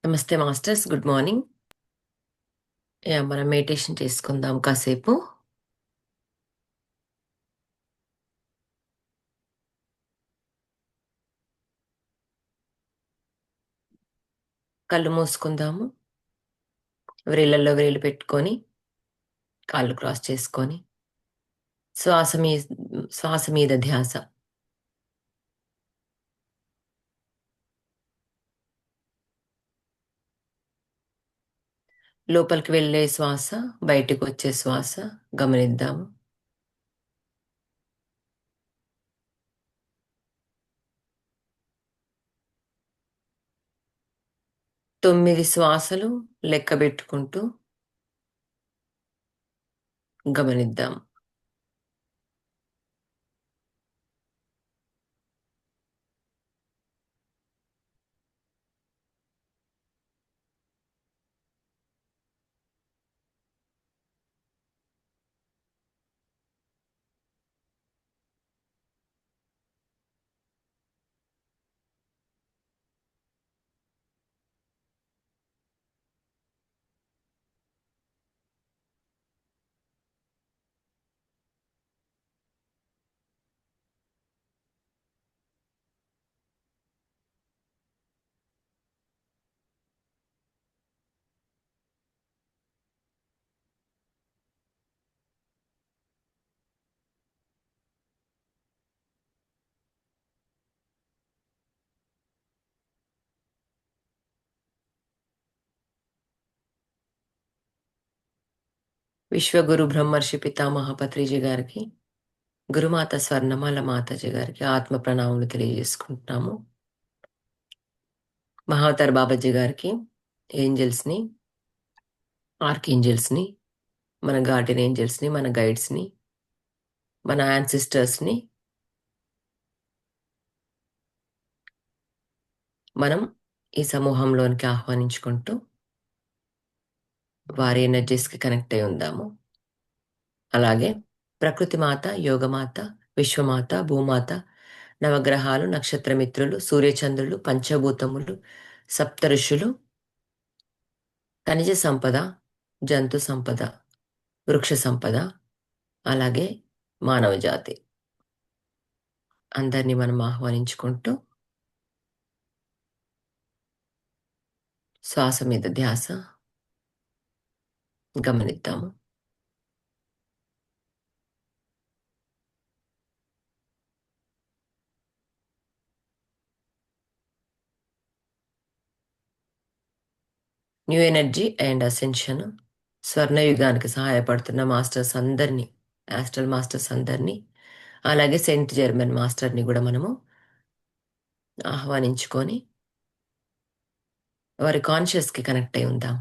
నమస్తే masters. Good morning. మనం meditation చేసుకుందాం కాసేపు. కళ్ళు మూసుకుందాము. వ్రేళ్ళల్లో వ్రేలు పెట్టుకొని కాళ్ళు క్రాస్ చేసుకొని శ్వాస మీ శ్వాస మీద ధ్యాస. లోపలికి వెళ్ళే శ్వాస, బయటికి వచ్చే శ్వాస గమనిద్దాము. 9 శ్వాసలు లెక్క పెట్టుకుంటూ గమనిద్దాం. విశ్వగురు బ్రహ్మర్షి పితామహ పత్రిజీ గారికి, గురుమాత స్వర్ణమాల మాతాజీ గారికి ఆత్మ ప్రణామములు తెలియజేసుకుంటున్నాము. మహావతార్ బాబాజీ గారికి, ఏంజల్స్ని, ఆర్కేంజల్స్ని, మన గార్డెన్ ఏంజల్స్ని, మన గైడ్స్ని, మన యాన్సిస్టర్స్ని మనం ఈ సమూహంలోనికి ఆహ్వానించుకుంటూ వారి ఎనర్జీస్కి కనెక్ట్ అయి ఉందాము. అలాగే ప్రకృతి మాత, యోగమాత, విశ్వమాత, భూమాత, నవగ్రహాలు, నక్షత్రమిత్రులు, సూర్యచంద్రులు, పంచభూతములు, సప్త ఋషులు, ఖనిజ సంపద, జంతు సంపద, వృక్ష సంపద, అలాగే మానవ జాతి అందరినీ మనం ఆహ్వానించుకుంటూ శ్వాస మీద ధ్యాస గమనిద్దాము. న్యూ ఎనర్జీ అండ్ అసెన్షన్ స్వర్ణయుగానికి సహాయపడుతున్న మాస్టర్స్ అందరినీ, ఆస్ట్రల్ మాస్టర్స్ అందరినీ, అలాగే సెయింట్ జర్మన్ మాస్టర్ని కూడా మనము ఆహ్వానించుకొని వారి కాన్షియస్కి కనెక్ట్ అయి ఉందాం.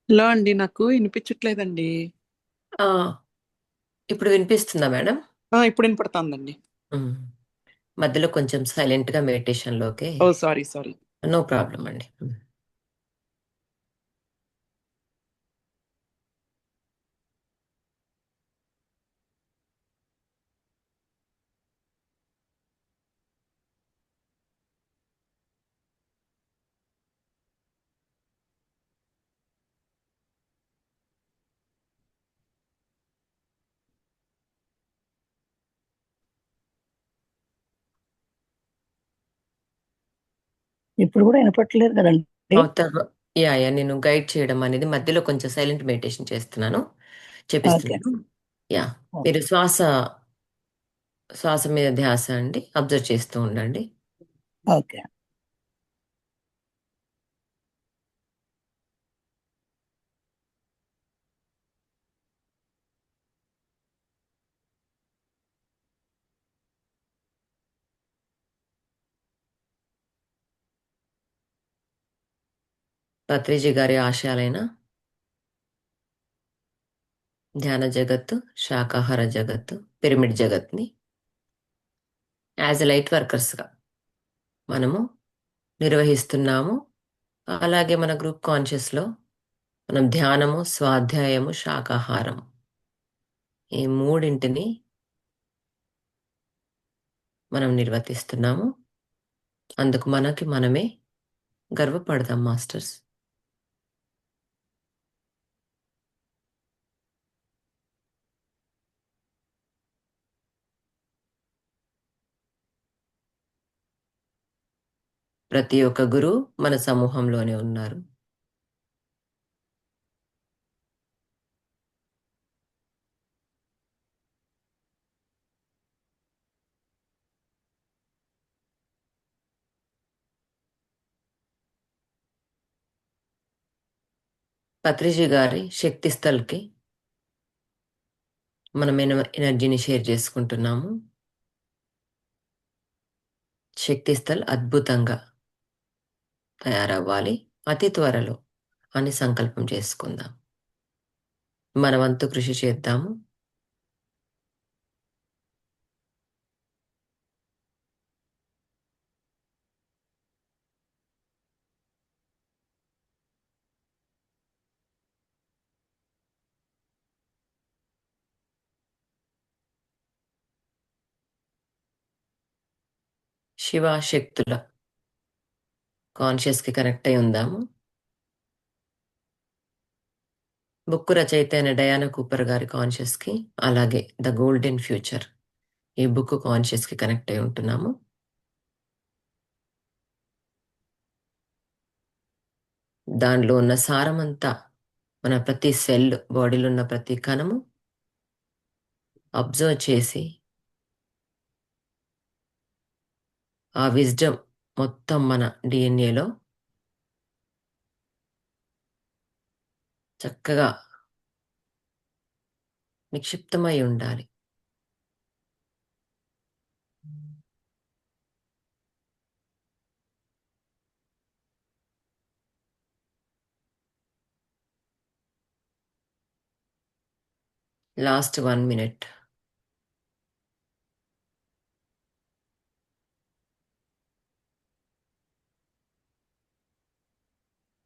హలో అండి, నాకు వినిపించట్లేదండి. ఆ, ఇప్పుడు వినిపిస్తుందా మేడం? ఇప్పుడు వినపడుతుందండి. ఉమ్. మధ్యలో కొంచెం సైలెంట్గా మెడిటేషన్లోకి. ఓ, సారీ సారీ. నో ప్రాబ్లం అండి. ఇప్పుడు కూడా వినపట్లేదు కదండి. అవతల యా నేను గైడ్ చేయడం అనేది మధ్యలో కొంచెం సైలెంట్ మెడిటేషన్ చేస్తున్నాను, ఓకే. చేపిస్తున్నాను. Yeah, okay. మీరు శ్వాస మీద ధ్యాస అండి అబ్జర్వ్ చేస్తూ ఉండండి. ఓకే. పత్రిజీ గారి ఆశయాలైన ధ్యాన జగత్తు, శాకాహార జగత్తు, పిరమిడ్ జగత్ని యాజ్ ఎ లైట్ వర్కర్స్గా మనము నిర్వహిస్తున్నాము. అలాగే మన గ్రూప్ కాన్షియస్లో మనం ధ్యానము, స్వాధ్యాయము, శాకాహారం ఈ మూడింటిని మనం నిర్వర్తిస్తున్నాము. అందుకు మనకి మనమే గర్వపడదాం మాస్టర్స్. ప్రతి ఒక్క గురువు మన సమూహంలోనే ఉన్నారు. పత్రిజీ గారి శక్తి స్థల్కి మనం ఎనర్జీని షేర్ చేసుకుంటున్నాము. శక్తి స్థల్ అద్భుతంగా తయారవ్వాలి అతి త్వరలో అని సంకల్పం చేసుకుందాం. మన వంతు కృషి చేద్దాము. శివాశక్తుల కాన్షియస్కి కనెక్ట్ అయి ఉందాము. బుక్ రచయిత అయిన డయానా కూపర్ గారి కాన్షియస్కి, అలాగే ద గోల్డెన్ ఫ్యూచర్ ఈ బుక్ కాన్షియస్కి కనెక్ట్ అయి ఉంటున్నాము. దానిలో ఉన్న సారమంతా మన ప్రతి సెల్, బాడీలో ఉన్న ప్రతి కణము అబ్జర్వ్ చేసి ఆ విజ్డమ్ మొత్తం మన డిఎన్ఏలో చక్కగా నిక్షిప్తమై ఉండాలి. Last 1 minute.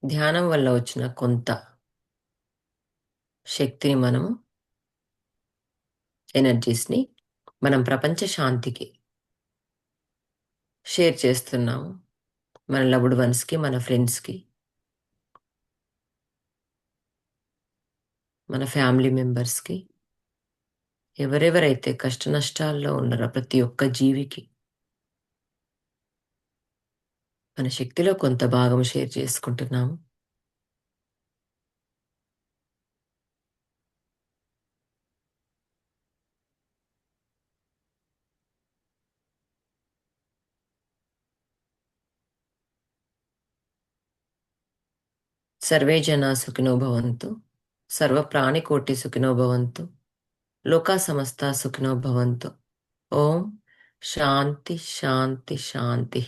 ధ్యానం వల్ల వచ్చిన కొంత శక్తిని మనము, ఎనర్జీస్ని మనం ప్రపంచ శాంతికి షేర్ చేస్తున్నాము. మన లవ్డ్ వన్స్కి, మన ఫ్రెండ్స్కి, మన ఫ్యామిలీ మెంబర్స్కి, ఎవరెవరైతే కష్ట నష్టాల్లో ఉన్నారో ప్రతి ఒక్క జీవికి మన శక్తిలో కొంత భాగం షేర్ చేసుకుంటున్నాము. సర్వే జనా సుఖినో భవంతు, సర్వ ప్రాణికోటి సుఖినో భవంతు, లోకా సమస్త సుఖినో భవంతు. ఓం శాంతి శాంతి శాంతి.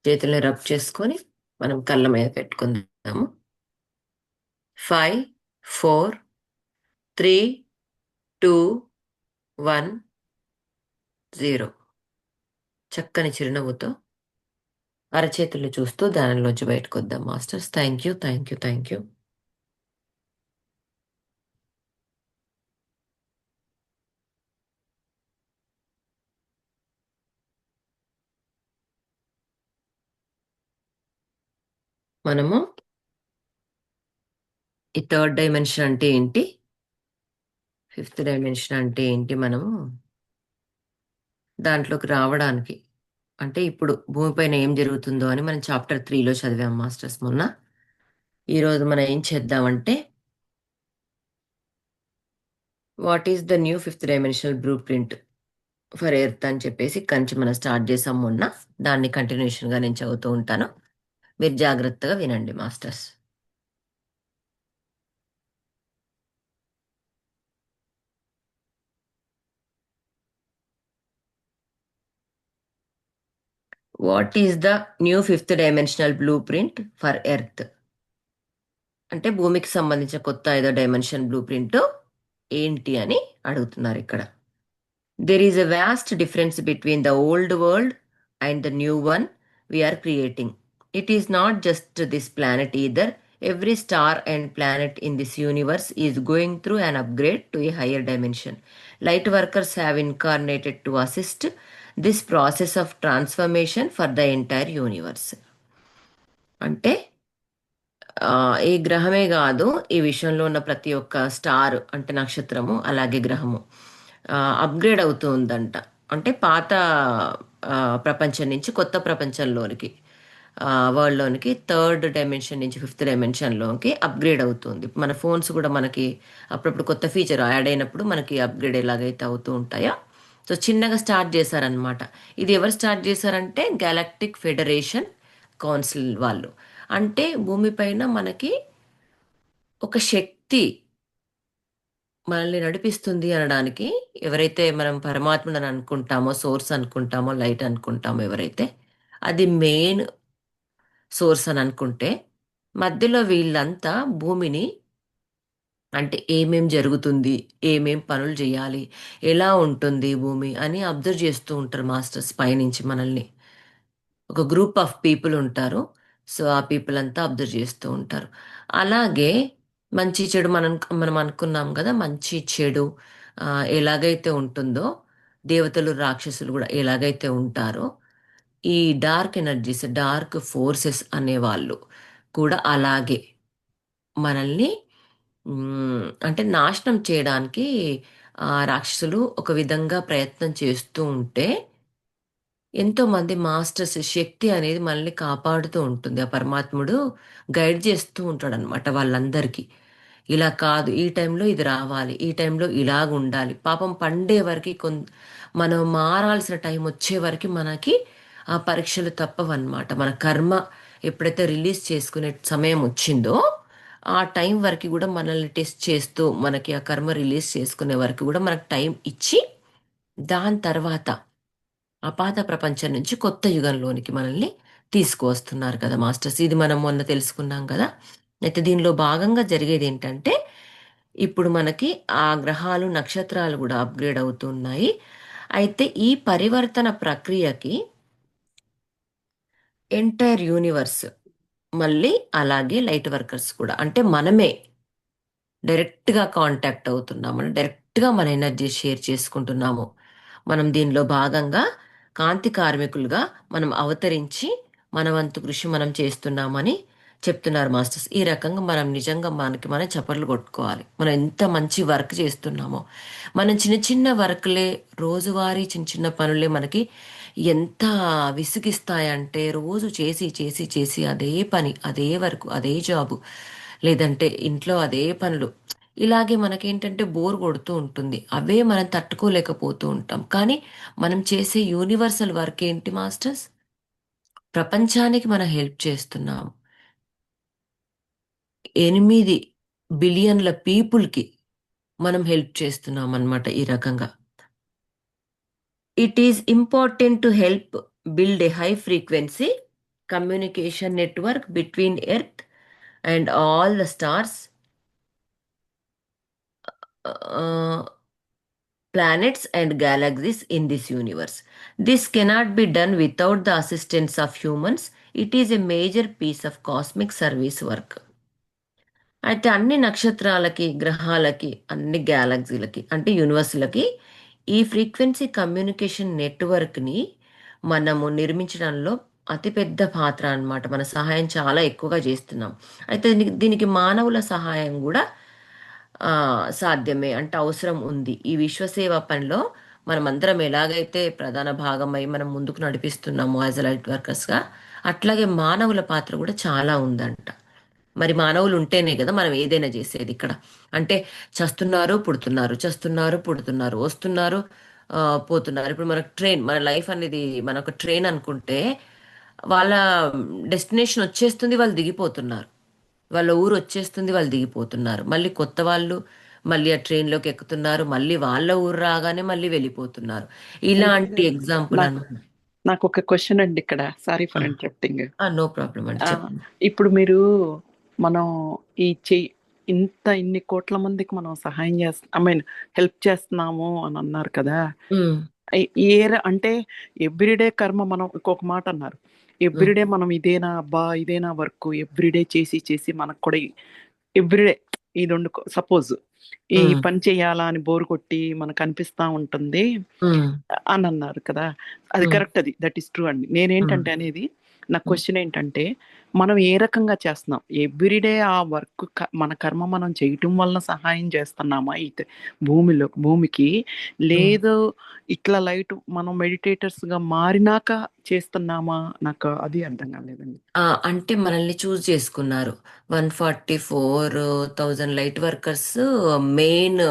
చేతుల్ని రబ్ చేసుకొని మనం కళ్ళ మీద పెట్టుకుందాము. 5, 4, 3, 2, 1, 0. చక్కని చిరునవ్వుతో అరచేతులు చూస్తూ ధ్యానంలోంచి బయటకు వద్దాం masters. Thank you, thank you, thank you. మనము ఈ థర్డ్ డైమెన్షన్ అంటే ఏంటి, ఫిఫ్త్ డైమెన్షన్ అంటే ఏంటి, మనము దాంట్లోకి రావడానికి అంటే ఇప్పుడు భూమిపైన ఏం జరుగుతుందో అని మనం చాప్టర్ 3లో చదివాం మాస్టర్స్ మొన్న. ఈరోజు మనం ఏం చేద్దామంటే what is the new fifth dimensional blue print for earth అని చెప్పేసి కంచి మనం స్టార్ట్ చేసాం మొన్న. దాన్ని కంటిన్యూషన్గా నేను చదువుతూ ఉంటాను, మీరు జాగ్రత్తగా వినండి masters. What is the new fifth dimensional blue print for earth అంటే భూమికి సంబంధించిన కొత్త 5వ డైమెన్షన్ బ్లూ ప్రింట్ ఏంటి అని అడుగుతున్నారు ఇక్కడ. There is a vast difference between the old world and the new one we are creating. It is not just this planet either. Every star and planet in this universe is going through an upgrade to a higher dimension. Light workers have incarnated to assist this process of transformation for the entire universe. అంటే ఈ గ్రహమే కాదు, ఈ విషయంలో ఉన్న ప్రతి ఒక్క star అంటే నక్షత్రము అలాగే గ్రహము అప్గ్రేడ్ అవుతూ ఉందంట. అంటే పాత ప్రపంచం నుంచి కొత్త ప్రపంచంలోనికి, వరల్డ్లోనికి, థర్డ్ డైమెన్షన్ నుంచి ఫిఫ్త్ డైమెన్షన్లోకి అప్గ్రేడ్ అవుతుంది. మన ఫోన్స్ కూడా మనకి అప్పుడప్పుడు కొత్త ఫీచర్ యాడ్ అయినప్పుడు మనకి అప్గ్రేడ్ ఎలాగైతే అవుతూ ఉంటాయో, సో చిన్నగా స్టార్ట్ చేశారనమాట. ఇది ఎవరు స్టార్ట్ చేశారంటే గ్యాలక్టిక్ ఫెడరేషన్ కౌన్సిల్ వాళ్ళు. అంటే భూమిపైన మనకి ఒక శక్తి మనల్ని నడిపిస్తుంది అనడానికి, ఎవరైతే మనం పరమాత్మని అనుకుంటామో, సోర్స్ అనుకుంటామో, లైట్ అనుకుంటామో, ఎవరైతే అది మెయిన్ సోర్స్ అని అనుకుంటే, మధ్యలో వీళ్ళంతా భూమిని అంటే ఏమేం జరుగుతుంది, ఏమేం పనులు చేయాలి, ఎలా ఉంటుంది భూమి అని అబ్జర్వ్ చేస్తూ ఉంటారు మాస్టర్స్ పైనుంచి మనల్ని. ఒక గ్రూప్ ఆఫ్ పీపుల్ ఉంటారు, సో ఆ పీపుల్ అంతా అబ్జర్వ్ చేస్తూ ఉంటారు. అలాగే మంచి చెడు మనం అనుకున్నాం కదా, మంచి చెడు ఎలాగైతే ఉంటుందో, దేవతలు రాక్షసులు కూడా ఎలాగైతే ఉంటారో, ఈ డార్క్ ఎనర్జీస్, డార్క్ ఫోర్సెస్ అనేవాళ్ళు కూడా అలాగే మనల్ని అంటే నాశనం చేయడానికి రాక్షసులు ఒక విధంగా ప్రయత్నం చేస్తూ ఉంటే, ఎంతోమంది మాస్టర్స్ శక్తి అనేది మనల్ని కాపాడుతూ ఉంటుంది. ఆ పరమాత్ముడు గైడ్ చేస్తూ ఉంటాడు అనమాట వాళ్ళందరికీ. ఇలా కాదు, ఈ టైంలో ఇది రావాలి, ఈ టైంలో ఇలాగ ఉండాలి. పాపం పండే వరకు మనం మారాల్సిన టైం వచ్చే వరకు మనకి ఆ పరీక్షలు తప్పవన్నమాట. మన కర్మ ఎప్పుడైతే రిలీజ్ చేసుకునే సమయం వచ్చిందో ఆ టైం వరకు కూడా మనల్ని టెస్ట్ చేస్తూ, మనకి ఆ కర్మ రిలీజ్ చేసుకునే వరకు కూడా మనకు టైం ఇచ్చి, దాని తర్వాత అపాత ప్రపంచం నుంచి కొత్త యుగంలోనికి మనల్ని తీసుకువస్తున్నారు కదా మాస్టర్స్. ఇది మనం మొన్న తెలుసుకున్నాం కదా. అయితే దీనిలో భాగంగా జరిగేది ఏంటంటే, ఇప్పుడు మనకి ఆ గ్రహాలు, నక్షత్రాలు కూడా అప్గ్రేడ్ అవుతున్నాయి. అయితే ఈ పరివర్తన ప్రక్రియకి ఎంటైర్ యూనివర్స్, మళ్ళీ అలాగే లైట్ వర్కర్స్ కూడా, అంటే మనమే డైరెక్ట్గా కాంటాక్ట్ అవుతున్నాము, డైరెక్ట్గా మన ఎనర్జీ షేర్ చేసుకుంటున్నాము. మనం దీనిలో భాగంగా కాంతి కార్మికులుగా మనం అవతరించి మన వంతు కృషి మనం చేస్తున్నామని చెప్తున్నారు మాస్టర్స్. ఈ రకంగా మనం నిజంగా మనం చప్పట్లు కొట్టుకోవాలి. మనం ఎంత మంచి వర్క్ చేస్తున్నామో. మనం చిన్న చిన్న వర్క్లే, రోజువారీ చిన్న చిన్న పనులే మనకి ఎంత విసిగిస్తాయంటే, రోజు చేసి చేసి చేసి అదే పని, అదే వర్క్, అదే జాబు, లేదంటే ఇంట్లో అదే పనులు, ఇలాగే మనకేంటంటే బోర్ కొడుతూ ఉంటుంది. అవే మనం తట్టుకోలేకపోతూ ఉంటాం. కానీ మనం చేసే యూనివర్సల్ వర్క్ ఏంటి మాస్టర్స్? ప్రపంచానికి మనం హెల్ప్ చేస్తున్నాం. 8 బిలియన్ల పీపుల్కి మనం హెల్ప్ చేస్తున్నాం అన్నమాట. ఈ రకంగా it is important to help build a high frequency communication network between Earth and all the stars, uh, planets, and galaxies in this universe. This cannot be done without the assistance of humans. It is a major piece of cosmic service work. అయితే అన్ని నక్షత్రాలకి, గ్రహాలకి, అన్ని గ్యాలక్సీలకి అంటే యూనివర్స్లకి ఈ frequency communication నెట్వర్క్ని మనము నిర్మించడంలో అతిపెద్ద పాత్ర అన్నమాట. మన సహాయం చాలా ఎక్కువగా చేస్తున్నాం. అయితే దీనికి మానవుల సహాయం కూడా ఆ, సాధ్యమే అంటే అవసరం ఉంది. ఈ విశ్వసేవ పనిలో మనం అందరం ఎలాగైతే ప్రధాన భాగమై మనం ముందుకు నడిపిస్తున్నాము యాజ్ లైట్ వర్కర్స్గా, అట్లాగే మానవుల పాత్ర కూడా చాలా ఉందంట. మరి మానవులు ఉంటేనే కదా మనం ఏదైనా చేసేది ఇక్కడ. అంటే చస్తున్నారు పుడుతున్నారు, చస్తున్నారు పుడుతున్నారు, వస్తున్నారు ఆ, పోతున్నారు. ఇప్పుడు మనకు ట్రైన్, మన లైఫ్ అనేది మనకు ట్రైన్ అనుకుంటే వాళ్ళ డెస్టినేషన్ వచ్చేస్తుంది, వాళ్ళు దిగిపోతున్నారు. వాళ్ళ ఊరు వచ్చేస్తుంది, వాళ్ళు దిగిపోతున్నారు. మళ్ళీ కొత్త వాళ్ళు మళ్ళీ ఆ ట్రైన్లోకి ఎక్కుతున్నారు, మళ్ళీ వాళ్ళ ఊరు రాగానే మళ్ళీ వెళ్ళిపోతున్నారు. అయితే ఇలాంటి ఎగ్జాంపుల్ నాకు అనమాట. నాకు ఒక క్వశ్చన్ అండి ఇక్కడ. Sorry for interrupting. No problem అండి, చెప్పండి. ఇప్పుడు మీరు మనం ఈ ఇన్ని కోట్ల మందికి మనం సహాయం చేస్తాం, ఐ మీన్ హెల్ప్ చేస్తున్నాము అని అన్నారు కదా. ఉమ్, అంటే ఎవ్రీడే కర్మ. మనం ఇంకొక మాట అన్నారు, ఉమ్, ఎవ్రీడే మనం ఇదేనా వర్క్ ఎవ్రీడే చేసి చేసి మనకు కూడా ఎవ్రీడే ఇది సపోజ్ ఈ ఉమ్, పని చేయాలా అని బోరు కొట్టి మనకు అనిపిస్తా ఉంటుంది ఉమ్, అని అన్నారు కదా. అది ఉమ్, కరెక్ట్, దట్ ఈస్ ట్రూ అండి. ఉమ్, నేనేంటంటే అనేది, నా ఉమ్. క్వశ్చన్ ఏంటంటే, మనం ఏ రకంగా చేస్తున్నాం? ఎవ్రీడే ఆ వర్క్ మన కర్మ మనం చేయటం వలన సహాయం చేస్తున్నామా అయితే భూమికి, లేదు ఇట్లా లైట్ మనం మెడిటేటర్స్ గా మారినాక చేస్తున్నామా? నాకు అది అర్థం కాలేదండి. అంటే మనల్ని చూస్ చేసుకున్నారు. 144,000 light workers, main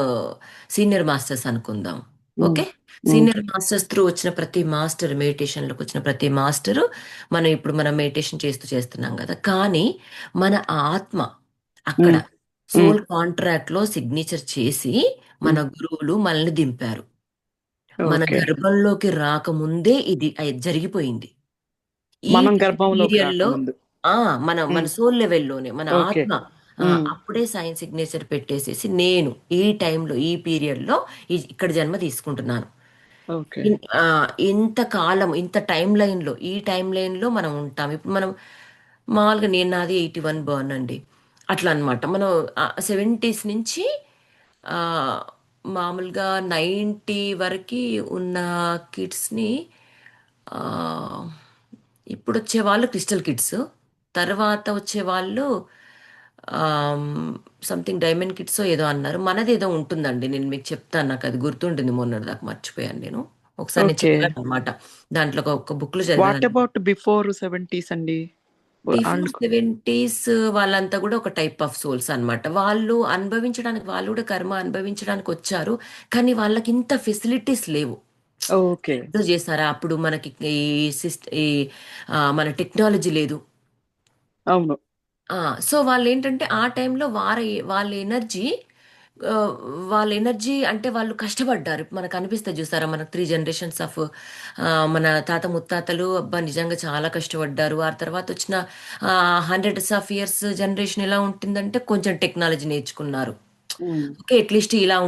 senior masters అనుకుందాం. ఉమ్, ఓకే, ఉమ్, సీనియర్ మాస్టర్స్ త్రూ వచ్చిన ప్రతి మాస్టర్, మెడిటేషన్లోకి వచ్చిన ప్రతి మాస్టరు మనం మెడిటేషన్ చేస్తున్నాం కదా. కానీ మన ఆత్మ అక్కడ ఉమ్, ఉమ్, సోల్ కాంట్రాక్ట్ లో సిగ్నేచర్ చేసి మన ఉమ్. గురువులు మనల్ని దింపారు. మన ఓకే, గర్భంలోకి రాకముందే ఇది జరిగిపోయింది. ఈ మనం టైం గర్భంలోకి పీరియడ్ లో రాకముందు. మన ఉమ్, సోల్ లెవెల్లోనే మన ఓకే. ఆత్మ ఉమ్, అప్పుడే సైన్స్ సిగ్నేచర్ పెట్టేసేసి నేను ఈ టైంలో ఈ పీరియడ్ లో ఇక్కడ జన్మ తీసుకుంటున్నాను. ఓకే. ఇంత కాలం, ఇంత ఈ టైం లైన్ లో మనం ఉంటాం. ఇప్పుడు మనం మామూలుగా నాది 81 బర్న్ అండి. అట్లా అన్నమాట. మనం 70s నుంచి ఆ, మామూలుగా 90 వరకు ఉన్న కిడ్స్ని, ఇప్పుడు వచ్చే వాళ్ళు క్రిస్టల్ కిడ్స్, తర్వాత వచ్చే వాళ్ళు సంథింగ్ డైమండ్ కిడ్స్ ఏదో అన్నారు. మనది ఏదో ఉంటుందండి, నేను మీకు చెప్తాను. నాకు అది గుర్తుంటుంది, మొన్నటి దాకా మర్చిపోయాను నేను. ఒకసారి నేను ఓకే. చదివాను అనమాట, దాంట్లో ఒక బుక్లో వాట్ చదివాను. అబౌట్ బిఫోర్ 70s అండి? బిఫోర్ వాళ్ళు 70s వాళ్ళంతా కూడా ఒక టైప్ ఆఫ్ సోల్స్ అన్నమాట. వాళ్ళు అనుభవించడానికి, వాళ్ళు కూడా కర్మ అనుభవించడానికి వచ్చారు, కానీ వాళ్ళకి ఇంత ఫెసిలిటీస్ లేవు. ఓకే. అబ్జర్వ్ చేస్తారా, అప్పుడు మనకి మన టెక్నాలజీ లేదు. అవును. సో వాళ్ళు ఏంటంటే ఆ టైంలో వాళ్ళ ఎనర్జీ వాళ్ళ ఎనర్జీ అంటే వాళ్ళు కష్టపడ్డారు. ఇప్పుడు మనకు అనిపిస్తుంది చూసారా, మనకు 3 generations ఆఫ్ మన తాత ముత్తాతలు అబ్బా నిజంగా చాలా కష్టపడ్డారు. ఆ తర్వాత వచ్చిన hundreds of years జనరేషన్ ఎలా ఉంటుందంటే కొంచెం టెక్నాలజీ నేర్చుకున్నారు. ఉమ్, ఓకే, అట్లీస్ట్ ఇలా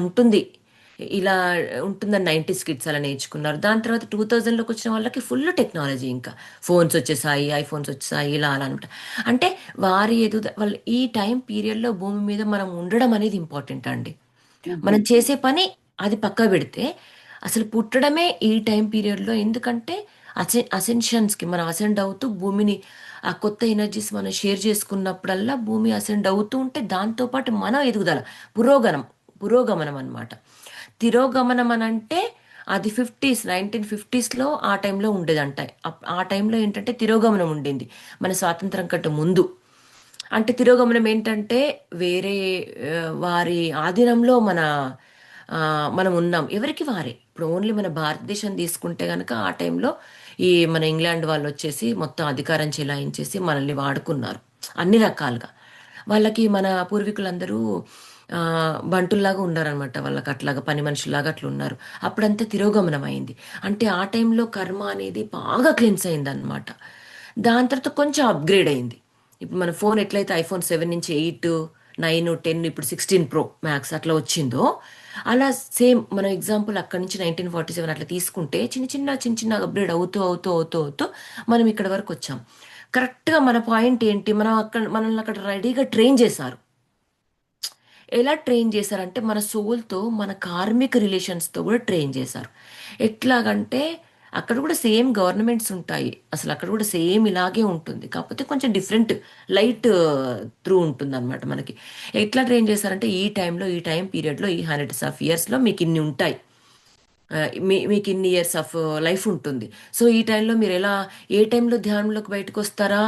ఉంటుందని 90s కిడ్స్ అలా నేర్చుకున్నారు. దాని తర్వాత 2000లోకి వచ్చిన వాళ్ళకి ఫుల్ టెక్నాలజీ, ఇంకా ఫోన్స్ వచ్చేసాయి, ఐఫోన్స్ వచ్చేసాయి, ఇలా అలా అనమాట. అంటే వాళ్ళు ఈ టైం పీరియడ్లో భూమి మీద మనం ఉండడం అనేది ఇంపార్టెంట్ అండి. ఉహు, మనం చేసే పని అది పక్క పెడితే అసలు పుట్టడమే ఈ టైం పీరియడ్లో. ఎందుకంటే అసెన్షన్స్కి మనం అసెండ్ అవుతూ భూమిని ఆ కొత్త ఎనర్జీస్ మనం షేర్ చేసుకున్నప్పుడల్లా భూమి అసెండ్ అవుతూ ఉంటే దాంతోపాటు మనం ఎదుగుదల, పురోగమనం పురోగమనం అనమాట. తిరోగమనం అని అంటే అది 1950sలో ఆ టైంలో ఉండేదంట. ఆ టైంలో ఏంటంటే తిరోగమనం ఉండింది మన స్వాతంత్రం కంటే ముందు. అంటే తిరోగమనం ఏంటంటే వేరే వారి ఆధీనంలో మనం ఉన్నాం, ఎవరికి వారే. ఇప్పుడు ఓన్లీ మన భారతదేశం తీసుకుంటే కనుక ఆ టైంలో మన ఇంగ్లాండ్ వాళ్ళు వచ్చేసి మొత్తం అధికారం చెలాయించేసి మనల్ని వాడుకున్నారు అన్ని రకాలుగా. వాళ్ళకి మన పూర్వీకులందరూ ఆ, బంటుల్లాగా ఉన్నారనమాట. వాళ్ళకి అట్లాగా పని మనుషుల్లాగా అట్లా ఉన్నారు. అప్పుడంతా తిరోగమనం అయింది. అంటే ఆ టైంలో కర్మ అనేది బాగా క్లెన్స్ అయింది అనమాట. దాని తర్వాత కొంచెం అప్గ్రేడ్ అయింది. ఇప్పుడు మన ఫోన్ ఎట్లయితే ఐఫోన్ 7 నుంచి 8, 9, 10, ఇప్పుడు 16 ప్రో మ్యాక్స్ అట్లా వచ్చిందో, అలా సేమ్ మనం ఎగ్జాంపుల్ అక్కడి నుంచి 1947 అట్లా తీసుకుంటే చిన్న చిన్న చిన్న చిన్న అప్గ్రేడ్ అవుతూ అవుతూ అవుతూ అవుతూ మనం ఇక్కడ వరకు వచ్చాం. కరెక్ట్గా మన పాయింట్ ఏంటి, మనం అక్కడ మనల్ని అక్కడ రెడీగా ట్రైన్ చేశారు. ఎలా ట్రైన్ చేశారంటే మన సోల్తో, మన కార్మిక రిలేషన్స్తో కూడా ట్రైన్ చేశారు. ఎట్లాగంటే అక్కడ కూడా సేమ్ గవర్నమెంట్స్ ఉంటాయి, అసలు అక్కడ కూడా సేమ్ ఇలాగే ఉంటుంది, కాకపోతే కొంచెం డిఫరెంట్ లైట్ త్రూ ఉంటుంది అనమాట మనకి. ఎట్లా ట్రైన్ చేశారంటే ఈ టైంలో, ఈ టైం పీరియడ్లో, ఈ హండ్రెడ్స్ ఆఫ్ ఇయర్స్లో మీకు ఇన్ని ఉంటాయి, మీకు ఇన్ని ఇయర్స్ ఆఫ్ లైఫ్ ఉంటుంది. సో ఈ టైంలో మీరు ఎలా, ఏ టైంలో ధ్యానంలోకి బయటకు వస్తారా,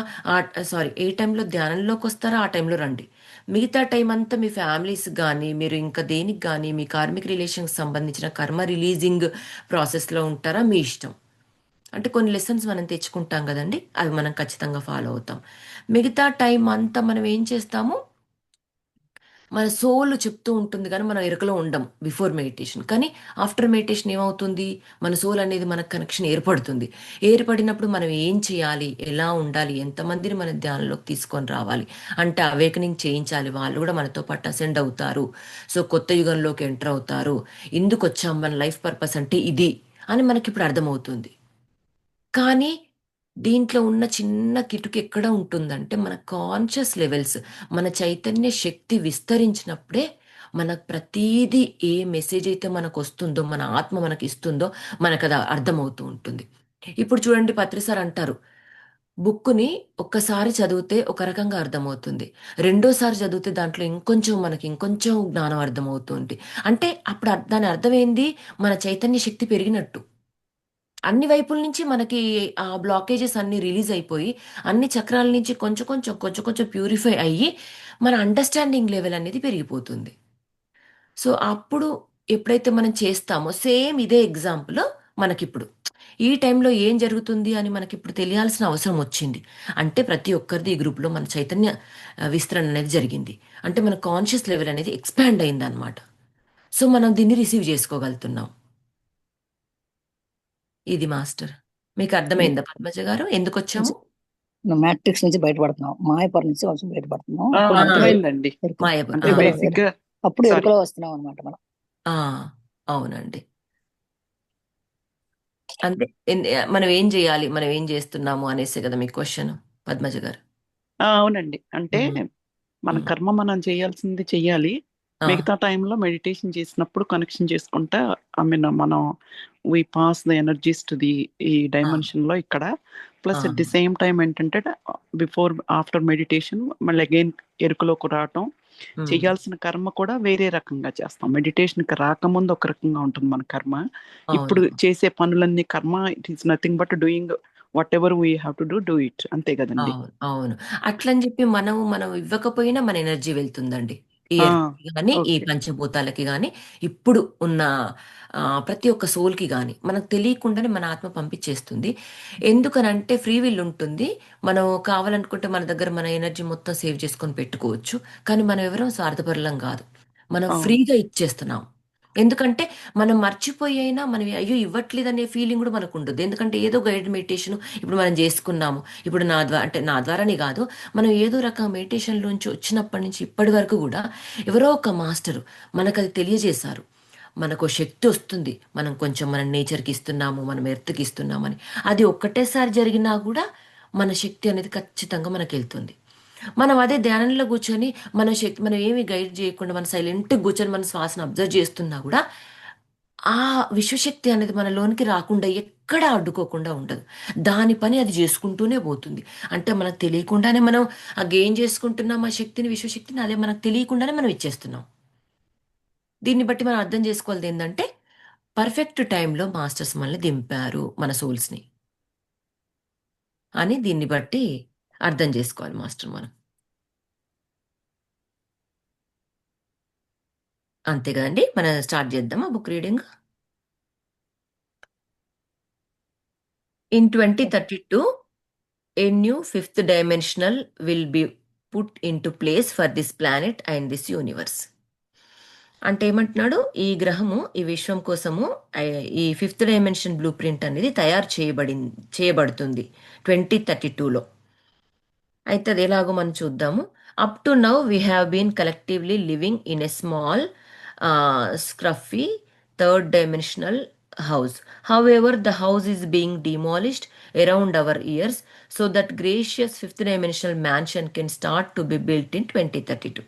ఏ టైంలో ధ్యానంలోకి వస్తారా ఆ టైంలో రండి. మిగతా టైం అంతా మీ ఫ్యామిలీస్ కానీ, మీరు ఇంకా దేనికి కానీ, మీ కార్మిక రిలేషన్కి సంబంధించిన కర్మ రిలీజింగ్ ప్రాసెస్లో ఉంటారా మీ ఇష్టం. అంటే కొన్ని లెసన్స్ మనం తెచ్చుకుంటాం కదండి, అవి మనం ఖచ్చితంగా ఫాలో అవుతాం. మిగతా టైం అంతా మనం ఏం చేస్తాము, మన సోల్ చెప్తూ ఉంటుంది కానీ మనం ఎరుకలో ఉండం బిఫోర్ మెడిటేషన్. కానీ ఆఫ్టర్ మెడిటేషన్ ఏమవుతుంది, మన సోల్ అనేది మనకు కనెక్షన్ ఏర్పడుతుంది. ఏర్పడినప్పుడు మనం ఏం చేయాలి, ఎలా ఉండాలి, ఎంతమందిని మన ధ్యానంలోకి తీసుకొని రావాలి, అంటే అవేకనింగ్ చేయించాలి, వాళ్ళు కూడా మనతో పాటు అసెండ్ అవుతారు. సో కొత్త యుగంలోకి ఎంటర్ అవుతారు. ఇందుకు వచ్చాం, మన లైఫ్ పర్పస్ అంటే ఇది అని మనకి ఇప్పుడు అర్థమవుతుంది. కానీ దీంట్లో ఉన్న చిన్న కిటుకు ఎక్కడ ఉంటుందంటే, మన కాన్షియస్ లెవెల్స్, మన చైతన్య శక్తి విస్తరించినప్పుడే మనకు ప్రతీది ఏ మెసేజ్ అయితే మనకు వస్తుందో, మన ఆత్మ మనకి ఇస్తుందో మనకు అది అర్థమవుతూ ఉంటుంది. ఇప్పుడు చూడండి, పత్రిసార్ అంటారు, బుక్కుని ఒక్కసారి చదివితే ఒక రకంగా అర్థమవుతుంది, రెండోసారి చదివితే దాంట్లో ఇంకొంచెం మనకి ఇంకొంచెం జ్ఞానం అర్థమవుతుంది. అంటే అప్పుడు దాని అర్థం ఏంది, మన చైతన్య శక్తి పెరిగినట్టు. అన్ని వైపుల నుంచి మనకి ఆ బ్లాకేజెస్ అన్ని రిలీజ్ అయిపోయి, అన్ని చక్రాల నుంచి కొంచెం కొంచెం కొంచెం కొంచెం ప్యూరిఫై అయ్యి మన అండర్స్టాండింగ్ లెవెల్ అనేది పెరిగిపోతుంది. సో అప్పుడు ఎప్పుడైతే మనం చేస్తామో, సేమ్ ఇదే ఎగ్జాంపుల్ మనకిప్పుడు ఈ టైంలో ఏం జరుగుతుంది అని మనకి ఇప్పుడు తెలియాల్సిన అవసరం వచ్చింది. అంటే ప్రతి ఒక్కరిది ఈ గ్రూప్లో మన చైతన్య విస్తరణ అనేది జరిగింది. అంటే మన కాన్షియస్ లెవెల్ అనేది ఎక్స్పాండ్ అయింది అనమాట. సో మనం దీన్ని రిసీవ్ చేసుకోగలుగుతున్నాం. ఇది మాస్టర్. మీకు అర్థమైందా పద్మజ గారు ఎందుకు వచ్చాము? మ్యాట్రిక్స్ నుంచి బయటపడుతున్నాం, మాయపర్ నుంచి కొంచెం బయటపడుతున్నాం. ఆ, అప్పుడు మనకి అర్థమైందండి. ఎరుక- మాయబ అంటే ఎరుకలో బేసిక్ గా అప్పుడు సారీ ఎరుకలో వస్తున్నాం అనమాట మనం. ఆ, అవునండి. అంటే మనం ఏం చేయాలి, మనం ఏం చేస్తున్నాము అనేసే కదా మీ క్వశ్చన్, పద్మజ గారు. అవునండి. అంటే ఉమ్, మన ఉమ్, కర్మ మనం చేయాల్సింది చెయ్యాలి. ఆ, మిగతా టైంలో మెడిటేషన్ చేసినప్పుడు కనెక్షన్ చేసుకుంటా, ఐ మీన్ మనం we pass the energies to the ఈ ఆ, డైమెన్షన్ లో ఇక్కడ. ఆ, plus at the same time ఏంటంటే బిఫోర్ ఆఫ్టర్ మెడిటేషన్ మళ్ళీ అగైన్ ఎరుకలోకి రావటం, ఉమ్, చేయాల్సిన కర్మ కూడా వేరే రకంగా చేస్తాం. మెడిటేషన్కి రాకముందు ఒక రకంగా ఉంటుంది మన కర్మ. ఇప్పుడు అవును, చేసే పనులన్నీ కర్మ, it is nothing but doing what ever we have to do it, అంతే కదండి. అవును, అవును. అట్లని చెప్పి మనం ఇవ్వకపోయినా మన ఎనర్జీ వెళ్తుందండి. ఈ ఆ, ఎర్త్కి కానీ, ఈ ఓకే. పంచభూతాలకి కానీ, ఇప్పుడు ఉన్న ప్రతి ఒక్క సోల్కి కానీ మనకు తెలియకుండానే మన ఆత్మ పంపించేస్తుంది. ఎందుకనంటే ఫ్రీ విల్ ఉంటుంది. మనం కావాలనుకుంటే మన దగ్గర మన ఎనర్జీ మొత్తం సేవ్ చేసుకొని పెట్టుకోవచ్చు. కానీ మనం ఎవరో స్వార్థపరులం కాదు, మనం అవును. ఫ్రీగా ఇచ్చేస్తున్నాం. ఎందుకంటే మనం మర్చిపోయి అయినా మనం అయ్యో ఇవ్వట్లేదు అనే ఫీలింగ్ కూడా మనకు ఉండదు. ఎందుకంటే ఏదో గైడెడ్ మెడిటేషన్ ఇప్పుడు మనం చేసుకున్నాము. ఇప్పుడు నా ద్వారా, అంటే నా ద్వారానే కాదు, మనం ఏదో రకం మెడిటేషన్ నుంచి వచ్చినప్పటి నుంచి ఇప్పటి వరకు కూడా ఎవరో ఒక మాస్టరు మనకు అది తెలియజేశారు. మనకు శక్తి వస్తుంది, మనం కొంచెం మన నేచర్కి ఇస్తున్నాము, మనం ఎర్త్కి ఇస్తున్నామని. అది ఒక్కటేసారి జరిగినా కూడా మన శక్తి అనేది ఖచ్చితంగా మనకి వెళ్తుంది. మనం అదే ధ్యానంలో కూర్చొని మన శక్తి, మనం ఏమి గైడ్ చేయకుండా మన సైలెంట్గా కూర్చొని మన శ్వాసను అబ్జర్వ్ చేస్తున్నా కూడా ఆ విశ్వశక్తి అనేది మన లోనికి రాకుండా ఎక్కడ అడ్డుకోకుండా ఉండదు. దాని పని అది చేసుకుంటూనే పోతుంది. అంటే మనకు తెలియకుండానే మనం ఆ గెయిన్ చేసుకుంటున్నాం ఆ శక్తిని, విశ్వశక్తిని, అదే మనకు తెలియకుండానే మనం ఇచ్చేస్తున్నాం. దీన్ని బట్టి మనం అర్థం చేసుకోవాలి ఏంటంటే, పర్ఫెక్ట్ టైంలో మాస్టర్స్ మనల్ని దింపారు, మన సోల్స్ని అని దీన్ని బట్టి అర్థం చేసుకోవాలి మాస్టర్ మనం. అంతే కదండి, మనం స్టార్ట్ చేద్దామా book reading. In 2032, a new fifth dimensional will be put into place for this planet and this universe. అంటే ఏమంటున్నాడు, ఈ గ్రహము ఈ విశ్వం కోసము ఈ ఫిఫ్త్ డైమెన్షన్ బ్లూ ప్రింట్ అనేది తయారు చేయబడుతుంది 2032లో. అయితే అది ఎలాగో మనం చూద్దాము. Up to now we have been collectively living in a small scruffy third dimensional house. However, the house is being demolished around our ears so that gracious fifth dimensional mansion can start to be built in 2032.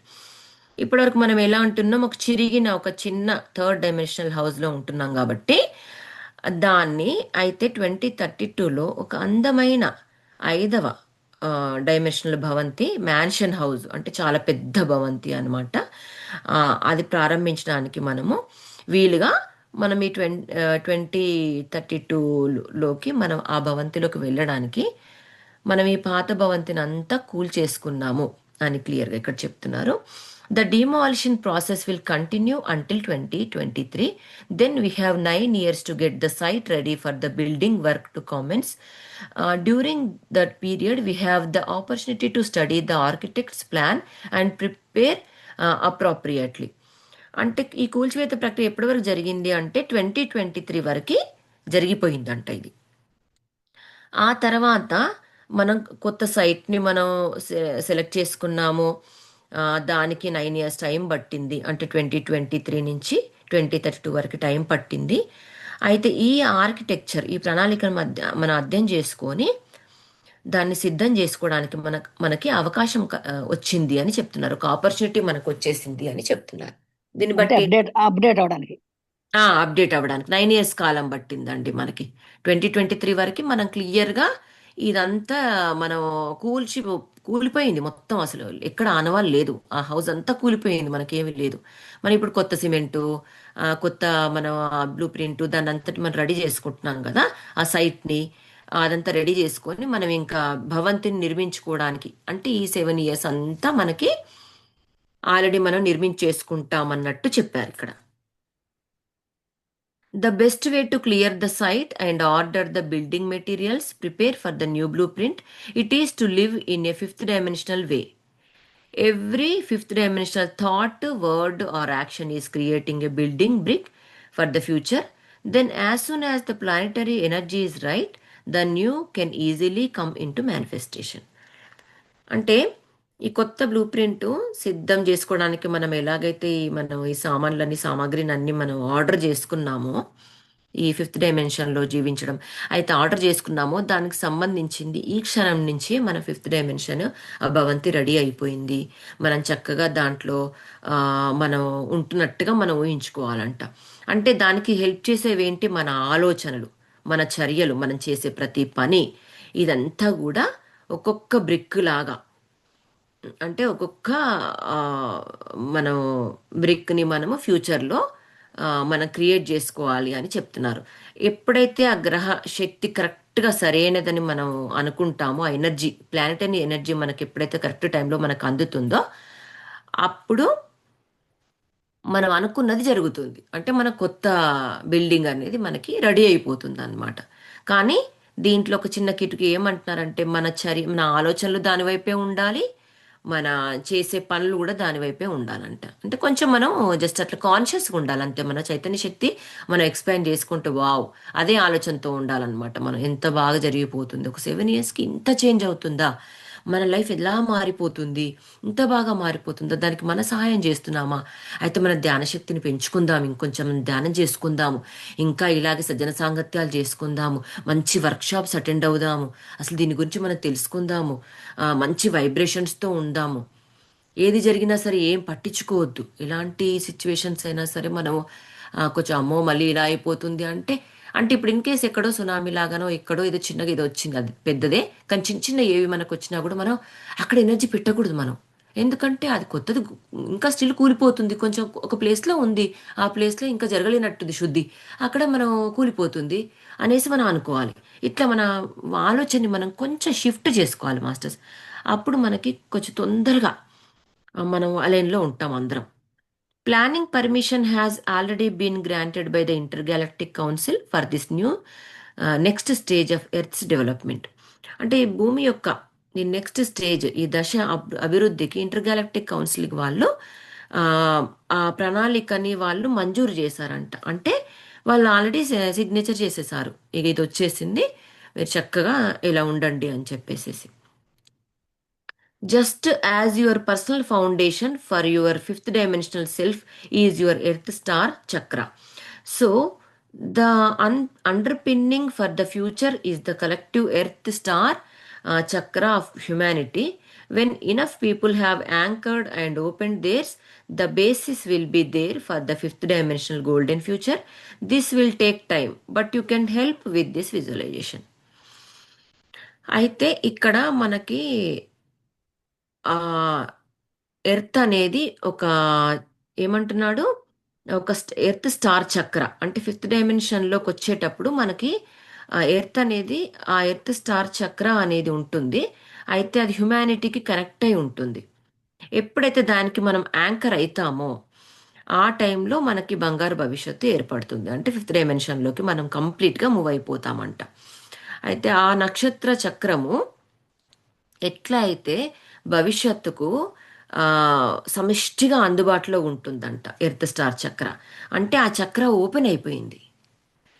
ఇప్పటివరకు మనం ఎలా ఉంటున్నాం, ఒక చిరిగిన ఒక చిన్న third dimensional హౌస్లో ఉంటున్నాం కాబట్టి దాన్ని అయితే 2032లో ఒక అందమైన 5వ డైమెన్షనల్ భవంతి మ్యాన్షన్ హౌస్, అంటే చాలా పెద్ద భవంతి అనమాట, అది ప్రారంభించడానికి మనము వీలుగా మనం ఈ 2032లోకి మనం ఆ భవంతిలోకి వెళ్ళడానికి మనం ఈ పాత భవంతిని అంతా కూల్చేసుకున్నాము అని క్లియర్గా ఇక్కడ చెప్తున్నారు. The demolition process will continue until 2023. Then we have 9 years to get the site ready for the building work to commence. During that period we have the opportunity to study the architect's plan and prepare appropriately. అంటే ఈ కూల్చివేత ప్రక్రియ ఎప్పటి వరకు జరిగింది అంటే 2023 వరకు జరిగిపోయిందంట ఇది. ఆ తర్వాత మనం కొత్త సైట్ని మనం సెలెక్ట్ చేసుకున్నాము. దానికి 9 years టైం పట్టింది, అంటే 2023 నుంచి 2032 వరకు టైం పట్టింది. అయితే ఈ ఆర్కిటెక్చర్ ఈ ప్రణాళికను మనం అధ్యయనం చేసుకొని దాన్ని సిద్ధం చేసుకోవడానికి మనకి అవకాశం వచ్చింది అని చెప్తున్నారు. ఒక ఆపర్చునిటీ మనకు వచ్చేసింది అని చెప్తున్నారు. దీన్ని అంటే బట్టి అప్డేట్ అవడానికి అప్డేట్ అవ్వడానికి 9 years కాలం పట్టిందండి మనకి. 2023 వరకు మనం క్లియర్గా ఇదంతా మనం కూలిపోయింది మొత్తం, అసలు ఎక్కడ ఆనవాళ్ళు లేదు, ఆ హౌస్ అంతా కూలిపోయింది, మనకేమీ లేదు. మనం ఇప్పుడు కొత్త సిమెంటు, కొత్త మన బ్లూ ప్రింట్ దాన్ని అంతటి మనం రెడీ చేసుకుంటున్నాం కదా, ఆ సైట్ని అదంతా రెడీ చేసుకొని మనం ఇంకా భవంతిని నిర్మించుకోవడానికి, అంటే ఈ 7 years అంతా మనకి ఆల్రెడీ మనం నిర్మించేసుకుంటామన్నట్టు చెప్పారు ఇక్కడ. The best way to clear the site and order the building materials, prepare for the new blueprint, it is to live in a fifth dimensional way. Every fifth dimensional thought, word, or action is creating a building brick for the future. Then, as soon as the planetary energy is right, the new can easily come into manifestation. అంటే ఈ కొత్త blue print సిద్ధం చేసుకోవడానికి మనం ఎలాగైతే మనం ఈ సామాగ్రిని అన్ని మనం ఆర్డర్ చేసుకున్నామో, ఈ ఫిఫ్త్ డైమెన్షన్లో జీవించడం అయితే ఆర్డర్ చేసుకున్నామో దానికి సంబంధించింది ఈ క్షణం నుంచి మన ఫిఫ్త్ డైమెన్షన్ భవంతి రెడీ అయిపోయింది. మనం చక్కగా దాంట్లో మనం ఉంటున్నట్టుగా మనం ఊహించుకోవాలంట. అంటే దానికి హెల్ప్ చేసేవేంటి, మన ఆలోచనలు, మన చర్యలు, మనం చేసే ప్రతి పని, ఇదంతా కూడా ఒక్కొక్క బ్రిక్ లాగా, అంటే ఒక్కొక్క మనం బ్రిక్ని మనము ఫ్యూచర్లో మనం క్రియేట్ చేసుకోవాలి అని చెప్తున్నారు. ఎప్పుడైతే ఆ గ్రహ శక్తి కరెక్ట్గా సరైనదని మనం అనుకుంటామో, ఆ ఎనర్జీ, ప్లానెటరీ ఎనర్జీ మనకి ఎప్పుడైతే కరెక్ట్ టైంలో మనకు అందుతుందో అప్పుడు మనం అనుకున్నది జరుగుతుంది. అంటే మన కొత్త బిల్డింగ్ అనేది మనకి రెడీ అయిపోతుంది అన్నమాట. కానీ దీంట్లో ఒక చిన్న కిటుకు ఏమంటున్నారంటే, మన ఆలోచనలు దానివైపే ఉండాలి, మన చేసే పనులు కూడా దానివైపే ఉండాలంట. అంటే కొంచెం మనం జస్ట్ అట్లా కాన్షియస్గా ఉండాలంతే. మన చైతన్య శక్తి మనం ఎక్స్పాండ్ చేసుకుంటూ వావ్ అదే ఆలోచనతో ఉండాలన్నమాట. మనం ఎంత బాగా జరిగిపోతుంది, ఒక 7 yearsకి ఇంత చేంజ్ అవుతుందా, మన లైఫ్ ఎలా మారిపోతుంది, ఇంత బాగా మారిపోతుందో, దానికి మన సహాయం చేస్తున్నామా, అయితే మన ధ్యాన శక్తిని పెంచుకుందాం, ఇంకొంచెం ధ్యానం చేసుకుందాము, ఇంకా ఇలాగే సజ్జన సాంగత్యాలు చేసుకుందాము, మంచి వర్క్షాప్స్ అటెండ్ అవుదాము, అసలు దీని గురించి మనం తెలుసుకుందాము, మంచి వైబ్రేషన్స్తో ఉందాము. ఏది జరిగినా సరే ఏం పట్టించుకోవద్దు. ఎలాంటి సిచ్యువేషన్స్ అయినా సరే మనము కొంచెం అమ్మో మళ్ళీ ఇలా అయిపోతుంది అంటే ఇప్పుడు ఇన్ కేస్ ఎక్కడో సునామీ లాగానో ఎక్కడో ఏదో చిన్నగా ఏదో వచ్చింది, అది పెద్దదే, కానీ చిన్న చిన్న ఏవి మనకు వచ్చినా కూడా మనం అక్కడ ఎనర్జీ పెట్టకూడదు మనం. ఎందుకంటే అది కొత్తది ఇంకా స్టిల్ కూలిపోతుంది, కొంచెం ఒక ప్లేస్లో ఉంది, ఆ ప్లేస్లో ఇంకా జరగలేనట్టుంది శుద్ధి, అక్కడ మనం కూలిపోతుంది అనేసి మనం అనుకోవాలి. ఇట్లా మన ఆలోచనని మనం కొంచెం షిఫ్ట్ చేసుకోవాలి మాస్టర్స్. అప్పుడు మనకి కొంచెం తొందరగా మనం అలైన్లో ఉంటాం అందరం. Planning permission has already been granted by the Intergalactic Council for this new next stage of Earth's development. అంటే ఈ భూమి యొక్క ఈ నెక్స్ట్ స్టేజ్, ఈ దశ అభివృద్ధికి ఇంటర్గాలక్టిక్ కౌన్సిల్ వాళ్ళు ఆ, ఆ ప్రణాళికని వాళ్ళు మంజూరు చేశారంట. అంటే వాళ్ళు ఆల్రెడీ సిగ్నేచర్ చేసేసారు, ఇక ఇది వచ్చేసింది, మీరు చక్కగా ఇలా ఉండండి అని చెప్పేసేసి. Just as your personal foundation for your fifth dimensional self is your earth star chakra. So the underpinning for the future is the collective earth star chakra of humanity. When enough people have anchored and opened theirs, the basis will be there for the fifth dimensional golden future. This will take time, but you can help with this visualization. అయితే ఇక్కడ మనకి ఆ earth అనేది ఒక ఏమంటున్నాడు, ఒక earth star చక్ర అంటే ఫిఫ్త్ డైమెన్షన్లోకి వచ్చేటప్పుడు మనకి ఆ ఎర్త్ అనేది, ఆ ఎర్త్ స్టార్ చక్ర అనేది ఉంటుంది. అయితే అది హ్యుమానిటీకి కనెక్ట్ అయి ఉంటుంది. ఎప్పుడైతే దానికి మనం యాంకర్ అవుతామో ఆ టైంలో మనకి బంగారు భవిష్యత్తు ఏర్పడుతుంది. అంటే ఫిఫ్త్ డైమెన్షన్లోకి మనం కంప్లీట్గా మూవ్ అయిపోతామంట. అయితే ఆ నక్షత్ర చక్రము ఎట్లా అయితే భవిష్యత్తుకు ఆ, సమిష్టిగా అందుబాటులో ఉంటుందంట ఎర్త్ స్టార్ చక్ర. అంటే ఆ చక్ర ఓపెన్ అయిపోయింది.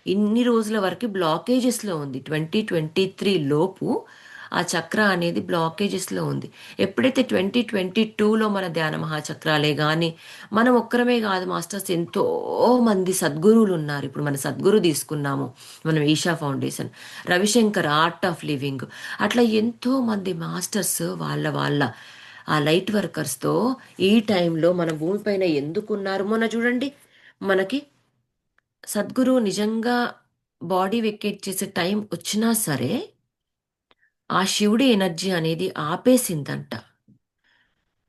ఇన్ని రోజుల వరకు బ్లాకేజెస్లో ఉంది. 2023 లోపు ఆ చక్ర అనేది బ్లాకేజెస్లో ఉంది. ఎప్పుడైతే 2022లో మన ధ్యాన మహాచక్రాలే కానీ, మనం ఒక్కరమే కాదు మాస్టర్స్, ఎంతో మంది సద్గురువులు ఉన్నారు. ఇప్పుడు మన సద్గురు తీసుకున్నాము, మనం Isha foundation, Ravishankar art of living, అట్లా ఎంతో మంది మాస్టర్స్ వాళ్ళ ఆ లైట్ వర్కర్స్తో ఈ టైంలో మన భూమిపైన ఎందుకున్నారు. మొన్న చూడండి, మనకి సద్గురు నిజంగా బాడీ వెకేట్ చేసే టైం వచ్చినా సరే ఆ శివుడి ఎనర్జీ అనేది ఆపేసిందంట.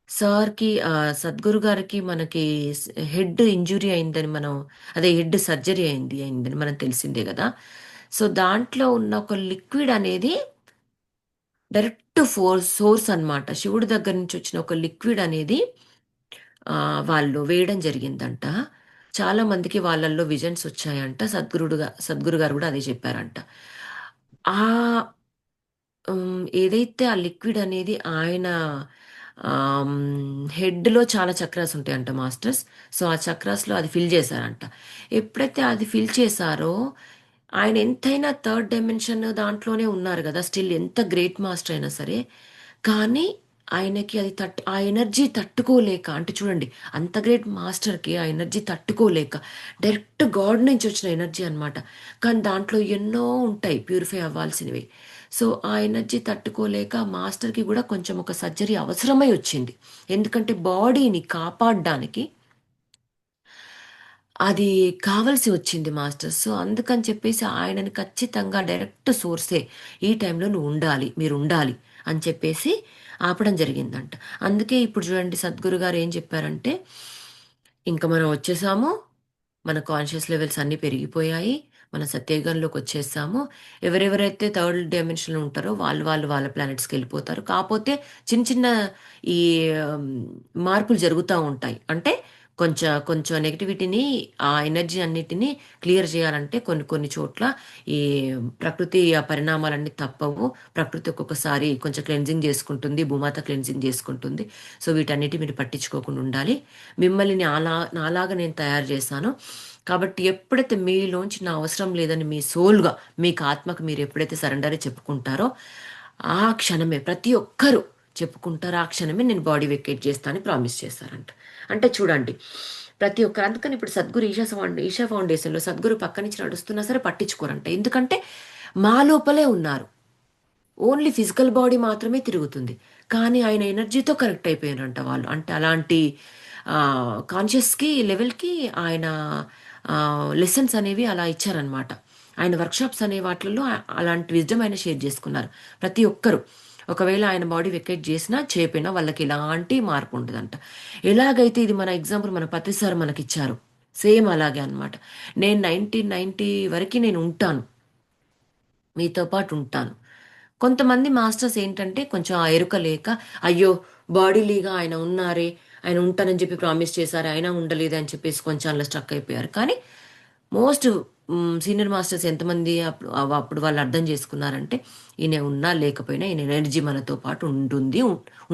సార్కి సద్గురు గారికి మనకి హెడ్ ఇంజురీ అయిందని మనం, అదే హెడ్ సర్జరీ అయిందని మనం తెలిసిందే కదా. సో దాంట్లో ఉన్న ఒక లిక్విడ్ అనేది డైరెక్ట్ సోర్స్ అన్నమాట. శివుడి దగ్గర నుంచి వచ్చిన ఒక లిక్విడ్ అనేది వాళ్ళు వేయడం జరిగిందంట. చాలా మందికి వాళ్ళల్లో విజన్స్ వచ్చాయంట. సద్గురు గారు కూడా అదే చెప్పారంట. ఆ ఏదైతే ఆ లిక్విడ్ అనేది ఆయన హెడ్లో చాలా చక్రాస్ ఉంటాయంట మాస్టర్స్. సో ఆ చక్రాస్లో అది ఫిల్ చేశారంట. ఎప్పుడైతే అది ఫిల్ చేశారో, ఆయన ఎంతైనా థర్డ్ డైమెన్షన్ దాంట్లోనే ఉన్నారు కదా, స్టిల్ ఎంత గ్రేట్ మాస్టర్ అయినా సరే, కానీ ఆయనకి అది ఆ ఎనర్జీ తట్టుకోలేక, అంటే చూడండి, అంత గ్రేట్ మాస్టర్కి ఆ ఎనర్జీ తట్టుకోలేక, డైరెక్ట్ గాడ్ నుంచి వచ్చిన ఎనర్జీ అన్నమాట. కానీ దాంట్లో ఎన్నో ఉంటాయి ప్యూరిఫై అవ్వాల్సినవి. సో ఆ ఎనర్జీ తట్టుకోలేక మాస్టర్కి కూడా కొంచెం ఒక సర్జరీ అవసరమై వచ్చింది. ఎందుకంటే బాడీని కాపాడడానికి అది కావలసి వచ్చింది మాస్టర్స్. సో అందుకని చెప్పేసి ఆయనని ఖచ్చితంగా డైరెక్ట్ సోర్సే, ఈ టైంలో నువ్వు ఉండాలి, మీరు ఉండాలి అని చెప్పేసి ఆపడం జరిగిందంట. అందుకే ఇప్పుడు చూడండి, సద్గురు గారు ఏం చెప్పారంటే, ఇంకా మనం వచ్చేసాము, మన కాన్షియస్ లెవెల్స్ అన్నీ పెరిగిపోయాయి, మన సత్యయుగంలోకి వచ్చేసాము. ఎవరెవరైతే థర్డ్ డైమెన్షన్లో ఉంటారో వాళ్ళ ప్లానెట్స్కి వెళ్ళిపోతారు. కాకపోతే చిన్న చిన్న ఈ ఉమ్, మార్పులు జరుగుతూ ఉంటాయి. అంటే కొంచెం కొంచెం నెగిటివిటీని, ఆ ఎనర్జీ అన్నిటిని క్లియర్ చేయాలంటే కొన్ని చోట్ల ఈ ప్రకృతి ఆ పరిణామాలన్నీ తప్పవు. ప్రకృతి ఒక్కొక్కసారి కొంచెం క్లెన్జింగ్ చేసుకుంటుంది, భూమాత క్లెన్జింగ్ చేసుకుంటుంది. సో వీటన్నిటి మీరు పట్టించుకోకుండా ఉండాలి. మిమ్మల్ని నాలాగా నేను తయారు చేశాను కాబట్టి, ఎప్పుడైతే మీలోంచి నా అవసరం లేదని మీ సోల్గా, మీకు ఆత్మకు మీరు ఎప్పుడైతే సరెండర్ చెప్పుకుంటారో, ఆ క్షణమే ప్రతి ఒక్కరూ చెప్పుకుంటారు, ఆ క్షణమే నేను బాడీ వెకేట్ చేస్తానని ప్రామిస్ చేస్తారంట. అంటే చూడండి, ప్రతి ఒక్కరు. అందుకని ఇప్పుడు సద్గురు ఈషా ఫౌండేషన్లో సద్గురు పక్క నుంచి నడుస్తున్నా సరే పట్టించుకోరంట. ఎందుకంటే మా లోపలే ఉన్నారు, ఓన్లీ ఫిజికల్ బాడీ మాత్రమే తిరుగుతుంది. కానీ ఆయన ఎనర్జీతో కనెక్ట్ అయిపోయారంట వాళ్ళు. అంటే అలాంటి కాన్షియస్కి లెవెల్కి ఆయన లెసన్స్ అనేవి అలా ఇచ్చారనమాట. ఆయన వర్క్షాప్స్ అనే వాటిల్లో అలాంటి విజ్డమ్ ఆయన షేర్ చేసుకున్నారు. ప్రతి ఒక్కరు ఒకవేళ ఆయన బాడీ వెకేట్ చేసినా చేయపోయినా వాళ్ళకి ఎలాంటి మార్పు ఉండదంట. ఎలాగైతే ఇది మన ఎగ్జాంపుల్ మన పత్రి సార్ మనకి ఇచ్చారు, సేమ్ అలాగే అనమాట. నేను 1990 వరకు నేను ఉంటాను, మీతో పాటు ఉంటాను. కొంతమంది మాస్టర్స్ ఏంటంటే కొంచెం ఆ ఎరుక లేక, అయ్యో బాడీలీగా ఆయన ఉన్నారే, ఆయన ఉంటానని చెప్పి ప్రామిస్ చేశారు, ఆయన ఉండలేదు అని చెప్పేసి కొంచెం అలా స్ట్రక్ అయిపోయారు. కానీ మోస్ట్ సీనియర్ మాస్టర్స్ ఎంతమంది అప్పుడు వాళ్ళు అర్థం చేసుకున్నారంటే, ఈయన ఉన్నా లేకపోయినా ఈయన ఎనర్జీ మనతో పాటు ఉంటుంది,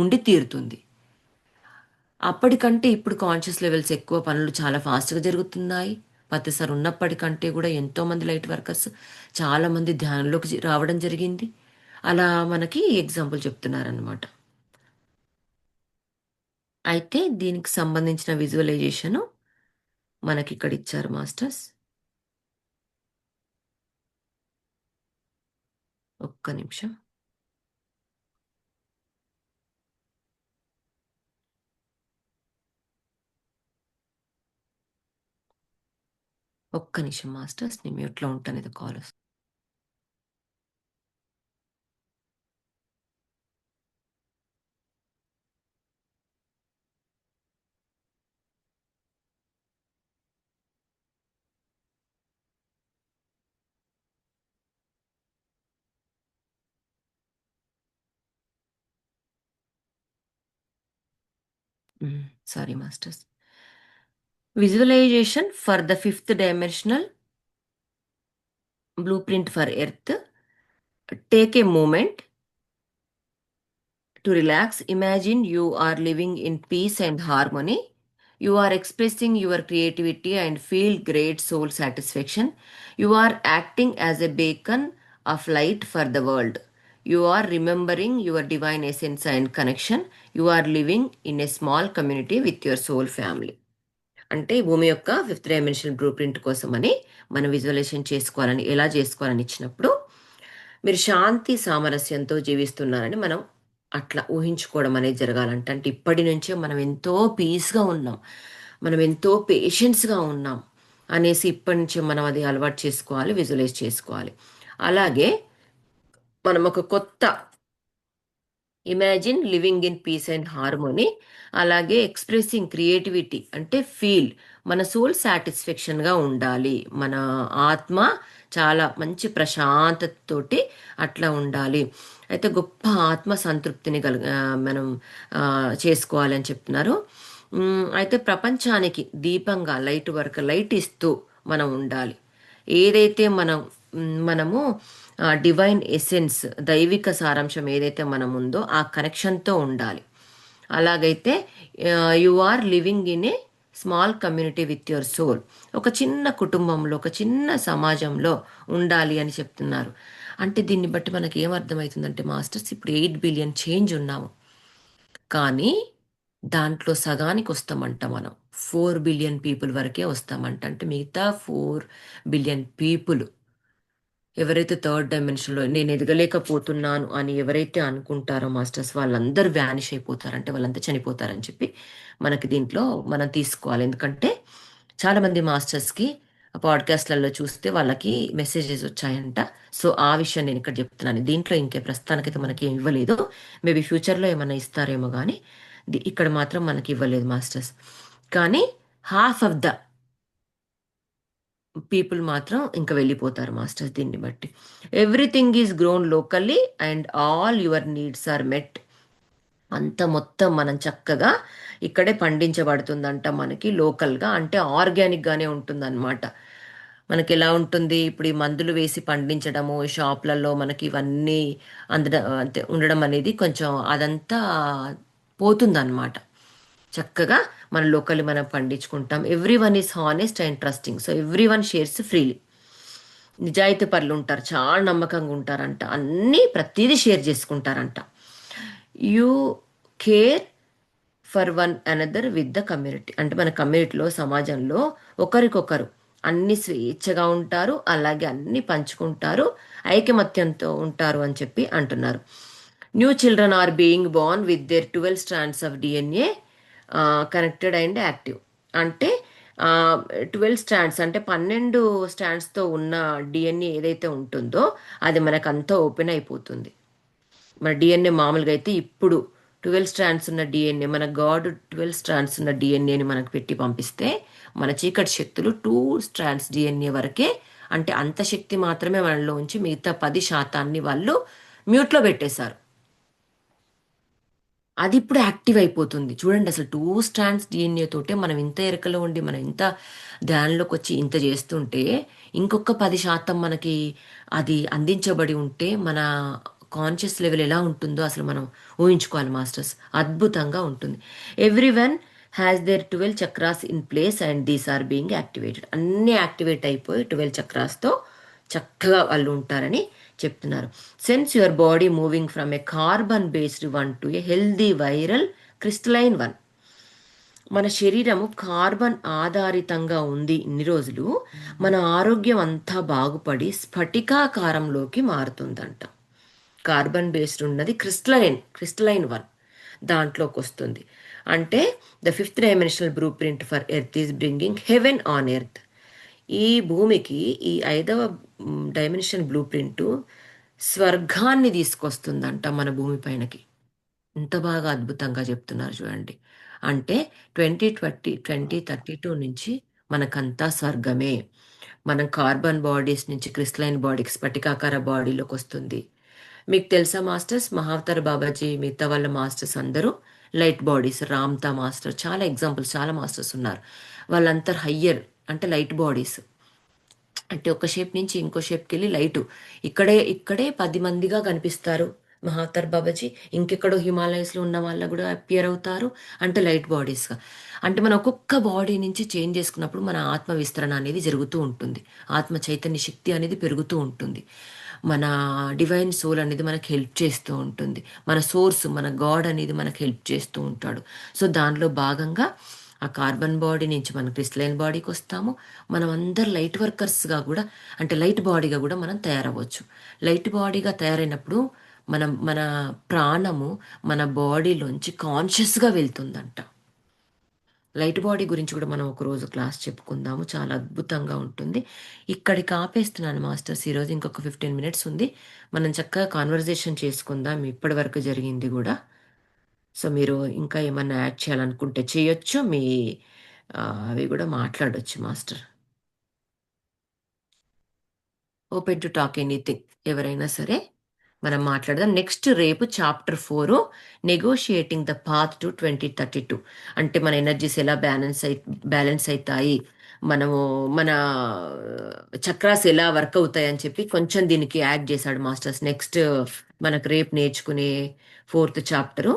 ఉండి తీరుతుంది. అప్పటికంటే ఇప్పుడు కాన్షియస్ లెవెల్స్ ఎక్కువ, పనులు చాలా ఫాస్ట్గా జరుగుతున్నాయి. ప్రతిసారి ఉన్నప్పటికంటే కూడా ఎంతో మంది లైట్ వర్కర్స్ చాలా మంది ధ్యానంలోకి రావడం జరిగింది. అలా మనకి ఎగ్జాంపుల్ చెప్తున్నారనమాట. అయితే దీనికి సంబంధించిన విజువలైజేషన్ మనకి ఇక్కడ ఇచ్చారు మాస్టర్స్. ఒక్క నిమిషం. ఒక్క నిమిషం మాస్టర్స్, నేను మ్యూట్లో ఉంటాను, ఇది కాల్ వస్తుంది. Sorry masters. Visualisation for the fifth dimensional blueprint for earth. Take a moment to relax. Imagine you are living in peace and harmony. You are expressing your creativity and feel great soul satisfaction. You are acting as a beacon of light for the world. You are remembering your divine essence and connection. You are living in a small community with your soul family. అంటే భూమి యొక్క fifth dimensional blue print కోసం అని మనం visualisation చేసుకోవాలని, ఎలా చేసుకోవాలని ఇచ్చినప్పుడు మీరు శాంతి సామరస్యంతో జీవిస్తున్నారని మనం అట్లా ఊహించుకోవడం అనేది జరగాలంట. అంటే ఇప్పటి నుంచే మనం ఎంతో పీస్గా ఉన్నాం, మనం ఎంతో పేషెన్స్గా ఉన్నాం అనేసి ఇప్పటి నుంచే మనం అది అలవాటు చేసుకోవాలి, విజువలైజ్ చేసుకోవాలి. అలాగే మనం ఒక కొత్త imagine living in peace and harmony, అలాగే ఎక్స్ప్రెసింగ్ క్రియేటివిటీ అంటే ఫీల్, మన సోల్ సాటిస్ఫాక్షన్గా ఉండాలి, మన ఆత్మ చాలా మంచి ప్రశాంతతతోటి అట్లా ఉండాలి. అయితే గొప్ప ఆత్మ సంతృప్తిని మనం చేసుకోవాలని చెప్తున్నారు. అయితే ప్రపంచానికి దీపంగా లైట్ ఇస్తూ మనం ఉండాలి. ఏదైతే మనము డివైన్ ఎసెన్స్, దైవిక సారాంశం ఏదైతే మనం ఉందో ఆ కనెక్షన్తో ఉండాలి. అలాగైతే you are living in a small community with your soul. ఒక చిన్న కుటుంబంలో, ఒక చిన్న సమాజంలో ఉండాలి అని చెప్తున్నారు. అంటే దీన్ని బట్టి మనకి ఏమర్థమవుతుందంటే మాస్టర్స్, ఇప్పుడు 8 బిలియన్ చేంజ్ ఉన్నాము, కానీ దాంట్లో సగానికి వస్తామంట మనం. 4 బిలియన్ పీపుల్ వరకే వస్తామంట. అంటే మిగతా 4 బిలియన్ పీపుల్ ఎవరైతే థర్డ్ డైమెన్షన్లో నేను ఎదగలేకపోతున్నాను అని ఎవరైతే అనుకుంటారో మాస్టర్స్, వాళ్ళందరూ వ్యానిష్ అయిపోతారంటే, వాళ్ళంతా చనిపోతారని చెప్పి మనకి దీంట్లో మనం తీసుకోవాలి. ఎందుకంటే చాలామంది మాస్టర్స్కి పాడ్కాస్ట్లలో చూస్తే వాళ్ళకి మెసేజెస్ వచ్చాయంట. సో ఆ విషయం నేను ఇక్కడ చెప్తున్నాను. దీంట్లో ఇంకే ప్రస్తుతానికైతే మనకి ఏం ఇవ్వలేదు, మేబీ ఫ్యూచర్లో ఏమైనా ఇస్తారేమో, కానీ ఇక్కడ మాత్రం మనకి ఇవ్వలేదు మాస్టర్స్. కానీ హాఫ్ ఆఫ్ ద పీపుల్ మాత్రం ఇంకా వెళ్ళిపోతారు మాస్టర్స్. దీన్ని బట్టి everything is grown locally and all your needs are met. అంత మొత్తం మనం చక్కగా ఇక్కడే పండించబడుతుందంట మనకి లోకల్గా, అంటే ఆర్గానిక్గానే ఉంటుందన్నమాట. మనకి ఎలా ఉంటుంది, ఇప్పుడు ఈ మందులు వేసి పండించడము షాప్లలో మనకి ఇవన్నీ అందడం అంతే ఉండడం అనేది కొంచెం అదంతా పోతుందన్నమాట. చక్కగా మన లోకల్ మనం పండించుకుంటాం. Everyone is honest and trusting. So everyone shares freely. నిజాయితీ పరులు ఉంటారు, చాలా నమ్మకంగా ఉంటారంట, అన్నీ ప్రతిదీ షేర్ చేసుకుంటారంట. You care for one another with the community. అంటే మన కమ్యూనిటీలో, సమాజంలో ఒకరికొకరు అన్ని స్వేచ్ఛగా ఉంటారు, అలాగే అన్ని పంచుకుంటారు, ఐకమత్యంతో ఉంటారు అని చెప్పి అంటున్నారు. New children are being born with their 12 strands of DNA connected and active. అంటే 12 స్ట్రాండ్స్ అంటే 12 స్ట్రాండ్స్తో ఉన్న డిఎన్ఏ ఏదైతే ఉంటుందో అది మనకు అంతా ఓపెన్ అయిపోతుంది. మన డిఎన్ఏ మామూలుగా అయితే ఇప్పుడు 12 స్ట్రాండ్స్ ఉన్న డిఎన్ఏ, మన గాడ్ 12 స్ట్రాండ్స్ ఉన్న డిఎన్ఏని మనకు పెట్టి పంపిస్తే మన చీకటి శక్తులు 2 స్ట్రాండ్స్ డిఎన్ఏ వరకే, అంటే అంత శక్తి మాత్రమే మనలో ఉంచి మిగతా 10% వాళ్ళు మ్యూట్లో పెట్టేశారు. అది ఇప్పుడు యాక్టివ్ అయిపోతుంది. చూడండి, అసలు 2 స్ట్రాండ్స్ డిఎన్ఏ తోటే మనం ఇంత ఎరకలో ఉండి మనం ఇంత ధ్యానంలోకి వచ్చి ఇంత చేస్తుంటే, ఇంకొక 10% మనకి అది అందించబడి ఉంటే మన కాన్షియస్ లెవెల్ ఎలా ఉంటుందో అసలు మనం ఊహించుకోవాలి మాస్టర్స్. అద్భుతంగా ఉంటుంది. Every one has their 12 chakras in place and these are being activated. అన్నీ యాక్టివేట్ అయిపోయి 12 చక్రాస్తో చక్కగా వాళ్ళు ఉంటారని చెప్తున్నారు. Sense your body moving from a carbon based one to a healthy viral crystalline one. మన శరీరము కార్బన్ ఆధారితంగా ఉంది ఇన్ని రోజులు, మన ఆరోగ్యం అంతా బాగుపడి స్ఫటికాకారంలోకి మారుతుందంట. కార్బన్ బేస్డ్ ఉన్నది క్రిస్టలైన్ వన్ దాంట్లోకి వస్తుంది. అంటే the 5th dimensional blue print for earth is bringing haven on earth. ఈ భూమికి ఈ 5వ డైమెన్షన్ బ్లూ ప్రింట్ స్వర్గాన్ని తీసుకొస్తుందంట మన భూమి పైనకి. ఇంత బాగా అద్భుతంగా చెప్తున్నారు చూడండి. అంటే 2032 నుంచి మనకంతా స్వర్గమే. మనం కార్బన్ బాడీస్ నుంచి క్రిస్టలైన్ బాడీకి స్ఫటికాకార బాడీలోకి వస్తుంది. మీకు తెలుసా మాస్టర్స్, మహావతార్ బాబాజీ మిగతా వాళ్ళ మాస్టర్స్ అందరూ లైట్ బాడీస్, రామ్తా మాస్టర్, చాలా ఎగ్జాంపుల్స్, చాలా మాస్టర్స్ ఉన్నారు. వాళ్ళంతా హయ్యర్ అంటే లైట్ బాడీస్. అంటే ఒక షేప్ నుంచి ఇంకో షేప్కి వెళ్ళి లైటు ఇక్కడే 10 మందిగా కనిపిస్తారు మహావతార్ బాబాజీ. ఇంకెక్కడో హిమాలయస్లో ఉన్న వాళ్ళ కూడా అపియర్ అవుతారు అంటే లైట్ బాడీస్గా. అంటే మనం ఒక్కొక్క బాడీ నుంచి చేంజ్ చేసుకున్నప్పుడు మన ఆత్మ విస్తరణ అనేది జరుగుతూ ఉంటుంది. ఆత్మ చైతన్య శక్తి అనేది పెరుగుతూ ఉంటుంది. మన డివైన్ సోల్ అనేది మనకు హెల్ప్ చేస్తూ ఉంటుంది. మన సోర్స్, మన గాడ్ అనేది మనకు హెల్ప్ చేస్తూ ఉంటాడు. సో దానిలో భాగంగా ఆ కార్బన్ బాడీ నుంచి మనం క్రిస్టలైన్ బాడీకి వస్తాము. మనం అందరు లైట్ వర్కర్స్గా కూడా, అంటే లైట్ బాడీగా కూడా మనం తయారవ్వచ్చు. లైట్ బాడీగా తయారైనప్పుడు మన ప్రాణము మన బాడీలోంచి కాన్షియస్గా వెళ్తుందంట. లైట్ బాడీ గురించి కూడా మనం ఒకరోజు క్లాస్ చెప్పుకుందాము, చాలా అద్భుతంగా ఉంటుంది. ఇక్కడికి ఆపేస్తున్నాను మాస్టర్స్ ఈరోజు. ఇంకొక 15 మినిట్స్ ఉంది, మనం చక్కగా కాన్వర్జేషన్ చేసుకుందాం ఇప్పటి వరకు జరిగింది కూడా. సో మీరు ఇంకా ఏమన్నా యాడ్ చేయాలనుకుంటే చేయొచ్చు, మీ అవి కూడా మాట్లాడొచ్చు master. Open to talk anything, ఎవరైనా సరే మనం మాట్లాడదాం. నెక్స్ట్ రేపు chapter 4 negotiating the path to 2032. అంటే మన ఎనర్జీస్ ఎలా బ్యాలెన్స్ అవుతాయి, మనము మన చక్రాస్ ఎలా వర్క్ అవుతాయి అని చెప్పి కొంచెం దీనికి యాడ్ చేశాడు మాస్టర్స్. నెక్స్ట్ మనకు రేపు నేర్చుకునే 4th చాప్టరు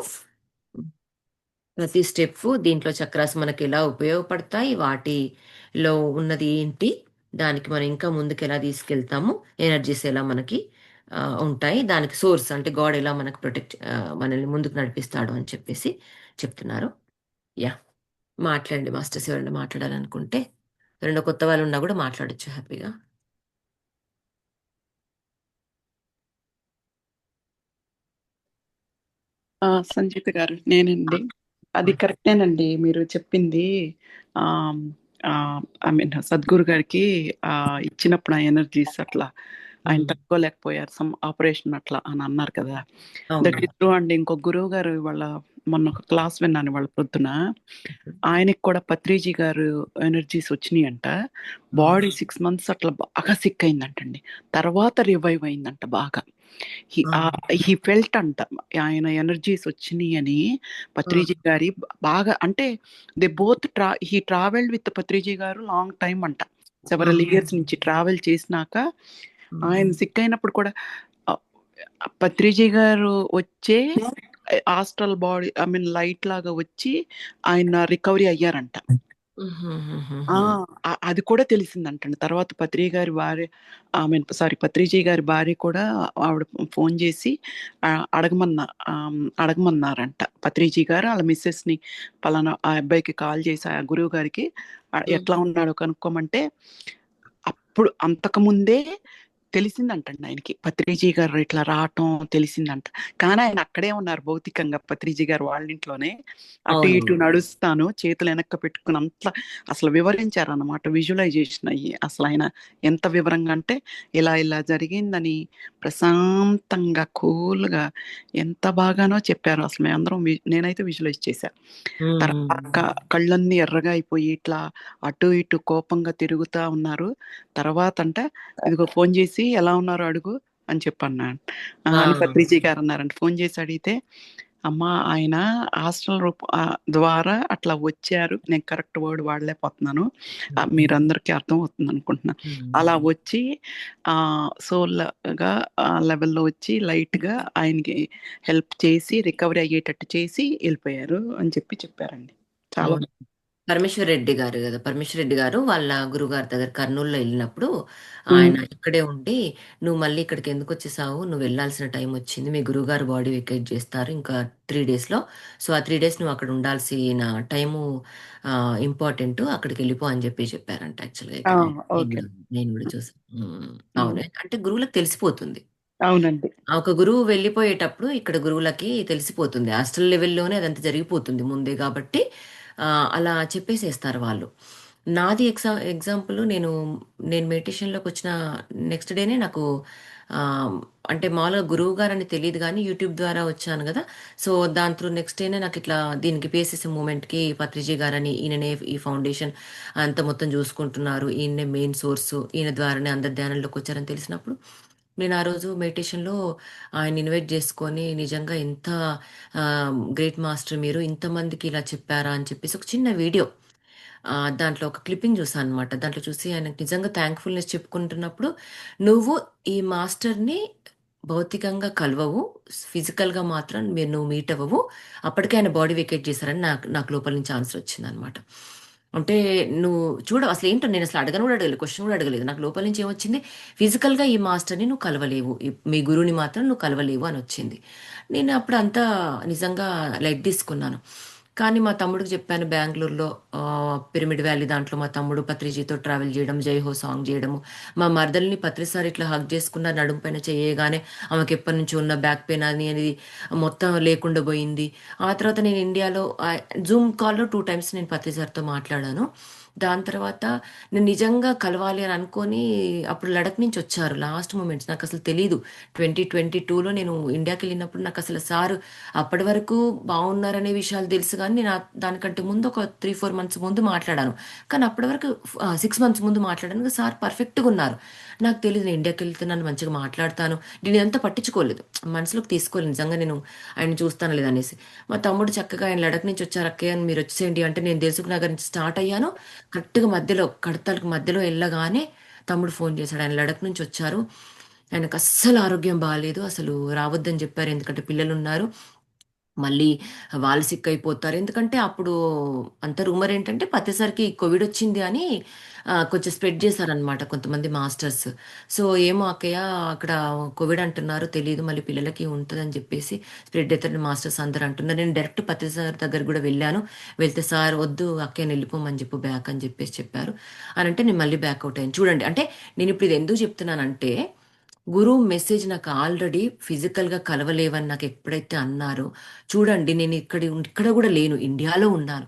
ప్రతి స్టెప్ దీంట్లో చక్రాస్ మనకి ఎలా ఉపయోగపడతాయి, వాటిలో ఉన్నది ఏంటి, దానికి మనం ఇంకా ముందుకు ఎలా తీసుకెళ్తాము, ఎనర్జీస్ ఎలా మనకి ఉంటాయి, దానికి సోర్స్ అంటే గాడ్ ఎలా మనకు మనల్ని ముందుకు నడిపిస్తాడు అని చెప్పేసి చెప్తున్నారు. యా, మాట్లాడండి మాస్టర్స్, ఎవరైనా మాట్లాడాలనుకుంటే. ఎవరైనా కొత్త వాళ్ళు ఉన్నా కూడా మాట్లాడొచ్చు హ్యాపీగా. సంగీత గారు, నేనండి. అది కరెక్టేనండి మీరు చెప్పింది. ఐ మీన్ సద్గురు గారికి ఇచ్చినప్పుడు ఆ ఎనర్జీస్ అట్లా ఆయన తట్టుకోలేకపోయారు, సమ్ ఆపరేషన్ అట్లా అని అన్నారు కదా. దట్ అవును. ఇస్ ట్రూ అండి. ఇంకో గురువు గారు వాళ్ళ మొన్న ఒక క్లాస్ విన్నాను వాళ్ళ పొద్దున. ఆయనకి కూడా పత్రిజీ గారు ఎనర్జీస్ వచ్చినాయి అంట. బాడీ 6 months అట్లా బాగా సిక్ అయిందంటండి. తర్వాత రివైవ్ అయిందంట బాగా. హీ ఫెల్ట్ అంట ఆయన ఎనర్జీస్ వచ్చినాయి అని. పత్రిజీ గారి బాగా అంటే they both he travelled with Patriji గారు లాంగ్ టైం అంట. సెవరల్ ఇయర్స్ నుంచి ట్రావెల్ చేసినాక ఆయన సిక్ అయినప్పుడు కూడా పత్రిజీ గారు వచ్చే astral body, I mean light లాగా వచ్చి ఆయన రికవరీ అయ్యారంట. అది కూడా తెలిసిందంటండి. తర్వాత పత్రిజీ గారి భార్య కూడా ఆవిడ ఫోన్ చేసి అడగమన్నారంట. పత్రిజీ గారు వాళ్ళ మిస్సెస్ ని పలానా ఆ అబ్బాయికి కాల్ చేసి ఆ గురువు గారికి ఎట్లా ఉన్నాడో కనుక్కోమంటే అప్పుడు అంతకుముందే తెలిసిందంటండి ఆయనకి పత్రిజీ గారు ఇట్లా రావటం తెలిసిందంట. కానీ ఆయన అక్కడే ఉన్నారు భౌతికంగా, పత్రిజీ గారు వాళ్ళ ఇంట్లోనే అటు ఇటు నడుస్తాను, చేతులు వెనక్కి పెట్టుకుని అంతా అసలు వివరించారు అన్నమాట. విజువలైజేషన్ అయ్యి అసలు ఆయన ఎంత వివరంగా అంటే ఇలా ఇలా జరిగిందని ప్రశాంతంగా కూల్గా ఎంత బాగానో చెప్పారు. అసలు మేమందరం నేనైతే విజువలైజ్ చేశాను. తర్వాత కళ్ళన్నీ ఎర్రగా అయిపోయి ఇట్లా అటు ఇటు కోపంగా తిరుగుతా ఉన్నారు. తర్వాత అంటే ఇదిగో ఫోన్ చేసి ఎలా ఉన్నారో అడుగు అని చెప్పన్నాను అని పత్రిజీ గారు అన్నారంట. ఫోన్ చేసి అడిగితే అమ్మా ఆయన హాస్టల్ ద్వారా అట్లా వచ్చారు, నేను కరెక్ట్ వర్డ్ వాడలేకపోతున్నాను, మీరందరికీ అర్థం అవుతుంది అనుకుంటున్నాను. అలా వచ్చి సోల్గా లెవెల్లో వచ్చి లైట్గా ఆయనకి హెల్ప్ చేసి రికవరీ అయ్యేటట్టు చేసి వెళ్ళిపోయారు అని చెప్పారండి. చాలా అవును. పరమేశ్వర్ రెడ్డి గారు కదా, పరమేశ్వర్ రెడ్డి గారు వాళ్ళ గురుగారి దగ్గర కర్నూలులో వెళ్ళినప్పుడు ఆయన ఇక్కడే ఉండి, నువ్వు మళ్ళీ ఇక్కడికి ఎందుకు వచ్చేసావు, నువ్వు వెళ్ళాల్సిన టైం వచ్చింది, మీ గురుగారు బాడీ వెకేట్ చేస్తారు ఇంకా 3 డేస్లో, సో ఆ 3 డేస్ నువ్వు అక్కడ ఉండాల్సిన టైము ఇంపార్టెంట్, అక్కడికి వెళ్ళిపో అని చెప్పి చెప్పారంట యాక్చువల్గా అయితే. నేను ఓకే. కూడా నేను కూడా చూసాను. అవును, అంటే గురువులకు తెలిసిపోతుంది. అవునండి. ఆ ఒక గురువు వెళ్ళిపోయేటప్పుడు ఇక్కడ గురువులకి తెలిసిపోతుంది, హాస్టల్ లెవెల్లోనే అదంతా జరిగిపోతుంది ముందే కాబట్టి ఆ, అలా చెప్పేసేస్తారు వాళ్ళు. నాది ఎగ్జాంపుల్, నేను మెడిటేషన్లోకి వచ్చిన నెక్స్ట్ డేనే నాకు ఆ, అంటే మామూలుగా గురువు గారని తెలియదు కానీ యూట్యూబ్ ద్వారా వచ్చాను కదా, సో దాని త్రూ నెక్స్ట్ డేనే నాకు ఇట్లా దీనికి పిఎస్ఎస్ మూమెంట్కి పత్రిజీ గారని ఈయననే ఈ ఫౌండేషన్ అంత మొత్తం చూసుకుంటున్నారు, ఈయనే మెయిన్ సోర్స్, ఈయన ద్వారానే అందరు ధ్యానంలోకి వచ్చారని తెలిసినప్పుడు నేను ఆ రోజు మెడిటేషన్లో ఆయన ఇన్వైట్ చేసుకొని, నిజంగా ఎంత గ్రేట్ మాస్టర్ మీరు, ఇంతమందికి ఇలా చెప్పారా అని చెప్పేసి ఒక చిన్న వీడియో, దాంట్లో ఒక క్లిప్పింగ్ చూసాను అనమాట. దాంట్లో చూసి ఆయనకు నిజంగా థ్యాంక్ఫుల్నెస్ చెప్పుకుంటున్నప్పుడు, నువ్వు ఈ మాస్టర్ని భౌతికంగా కలవవు, ఫిజికల్గా మాత్రం నువ్వు మీట్ అవ్వవు, అప్పటికే ఆయన బాడీ వెకేట్ చేశారని నాకు నాకు లోపల నుంచి ఆన్సర్ వచ్చింది అనమాట. అంటే నువ్వు చూడవు అసలు ఏంటో, నేను అసలు అడగను కూడా అడగలేదు, క్వశ్చన్ కూడా అడగలేదు, నాకు లోపల నుంచి ఏమొచ్చింది, ఫిజికల్గా ఈ మాస్టర్ని నువ్వు కలవలేవు, మీ గురువుని మాత్రం నువ్వు కలవలేవు అని వచ్చింది. నేను అప్పుడు అంతా నిజంగా లైట్ తీసుకున్నాను. కానీ మా తమ్ముడికి చెప్పాను బెంగళూరులో, పిరమిడ్ వ్యాలీ దాంట్లో మా తమ్ముడు పత్రిజీతో ట్రావెల్ చేయడం, జై హో సాంగ్ చేయడము, మా మరదల్ని పత్రిసారి ఇట్లా హగ్ చేసుకున్న నడుము పైన చేయగానే ఆమెకి ఎప్పటి నుంచి ఉన్న బ్యాక్ పెయిన్ అనేది మొత్తం లేకుండా పోయింది. ఆ తర్వాత నేను ఇండియాలో జూమ్ కాల్లో 2 టైమ్స్ నేను పత్రిసారితో మాట్లాడాను. దాని తర్వాత నేను నిజంగా కలవాలి అని అనుకొని అప్పుడు లడక్ నుంచి వచ్చారు లాస్ట్ మూమెంట్స్, నాకు అసలు తెలీదు. 2022లో నేను ఇండియాకి వెళ్ళినప్పుడు నాకు అసలు సారు అప్పటి వరకు బాగున్నారనే విషయాలు తెలుసు కానీ నేను దానికంటే ముందు ఒక 3-4 మంత్స్ ముందు మాట్లాడాను. కానీ అప్పటి వరకు 6 మంత్స్ ముందు మాట్లాడాను, సార్ పర్ఫెక్ట్గా ఉన్నారు. నాకు తెలియదు, నేను ఇండియాకి వెళ్తున్నాను మంచిగా మాట్లాడతాను, నేను ఇదంతా పట్టించుకోలేదు, మనసులోకి తీసుకోలేదు నిజంగా నేను ఆయన చూస్తాను లేదనేసి. మా తమ్ముడు చక్కగా ఆయన లడక్ నుంచి వచ్చారు, అక్కయ్య మీరు వచ్చేయండి అంటే నేను దిల్సుఖ్ నగర్ నుంచి స్టార్ట్ అయ్యాను. కరెక్ట్గా మధ్యలో కడతాలకు మధ్యలో వెళ్ళగానే తమ్ముడు ఫోన్ చేశాడు, ఆయన లడక్ నుంచి వచ్చారు, ఆయనకు అస్సలు ఆరోగ్యం బాగాలేదు, అసలు రావద్దని చెప్పారు ఎందుకంటే పిల్లలు ఉన్నారు, మళ్ళీ వాళ్ళు సిక్ అయిపోతారు, ఎందుకంటే అప్పుడు అంత రూమర్ ఏంటంటే ప్రతిసారికి కోవిడ్ వచ్చింది అని కొంచెం స్ప్రెడ్ చేశారనమాట కొంతమంది మాస్టర్స్. సో ఏమో అక్కయ్య అక్కడ కోవిడ్ అంటున్నారు తెలియదు, మళ్ళీ పిల్లలకి ఉంటుందని చెప్పేసి స్ప్రెడ్ అవుతారని మాస్టర్స్ అందరూ అంటున్నారు. నేను డైరెక్ట్ పత్రి సార్ దగ్గర కూడా వెళ్ళాను, వెళ్తే సార్ వద్దు అక్కయ్యని వెళ్ళిపోమని చెప్పు బ్యాక్ అని చెప్పేసి చెప్పారు. అని అంటే నేను మళ్ళీ బ్యాక్అవుట్ అయ్యాను. చూడండి, అంటే నేను ఇప్పుడు ఇది ఎందుకు చెప్తున్నానంటే, గురువు మెసేజ్ నాకు ఆల్రెడీ ఫిజికల్గా కలవలేవని నాకు ఎప్పుడైతే అన్నారో, చూడండి నేను ఇక్కడ కూడా లేను, ఇండియాలో ఉన్నాను,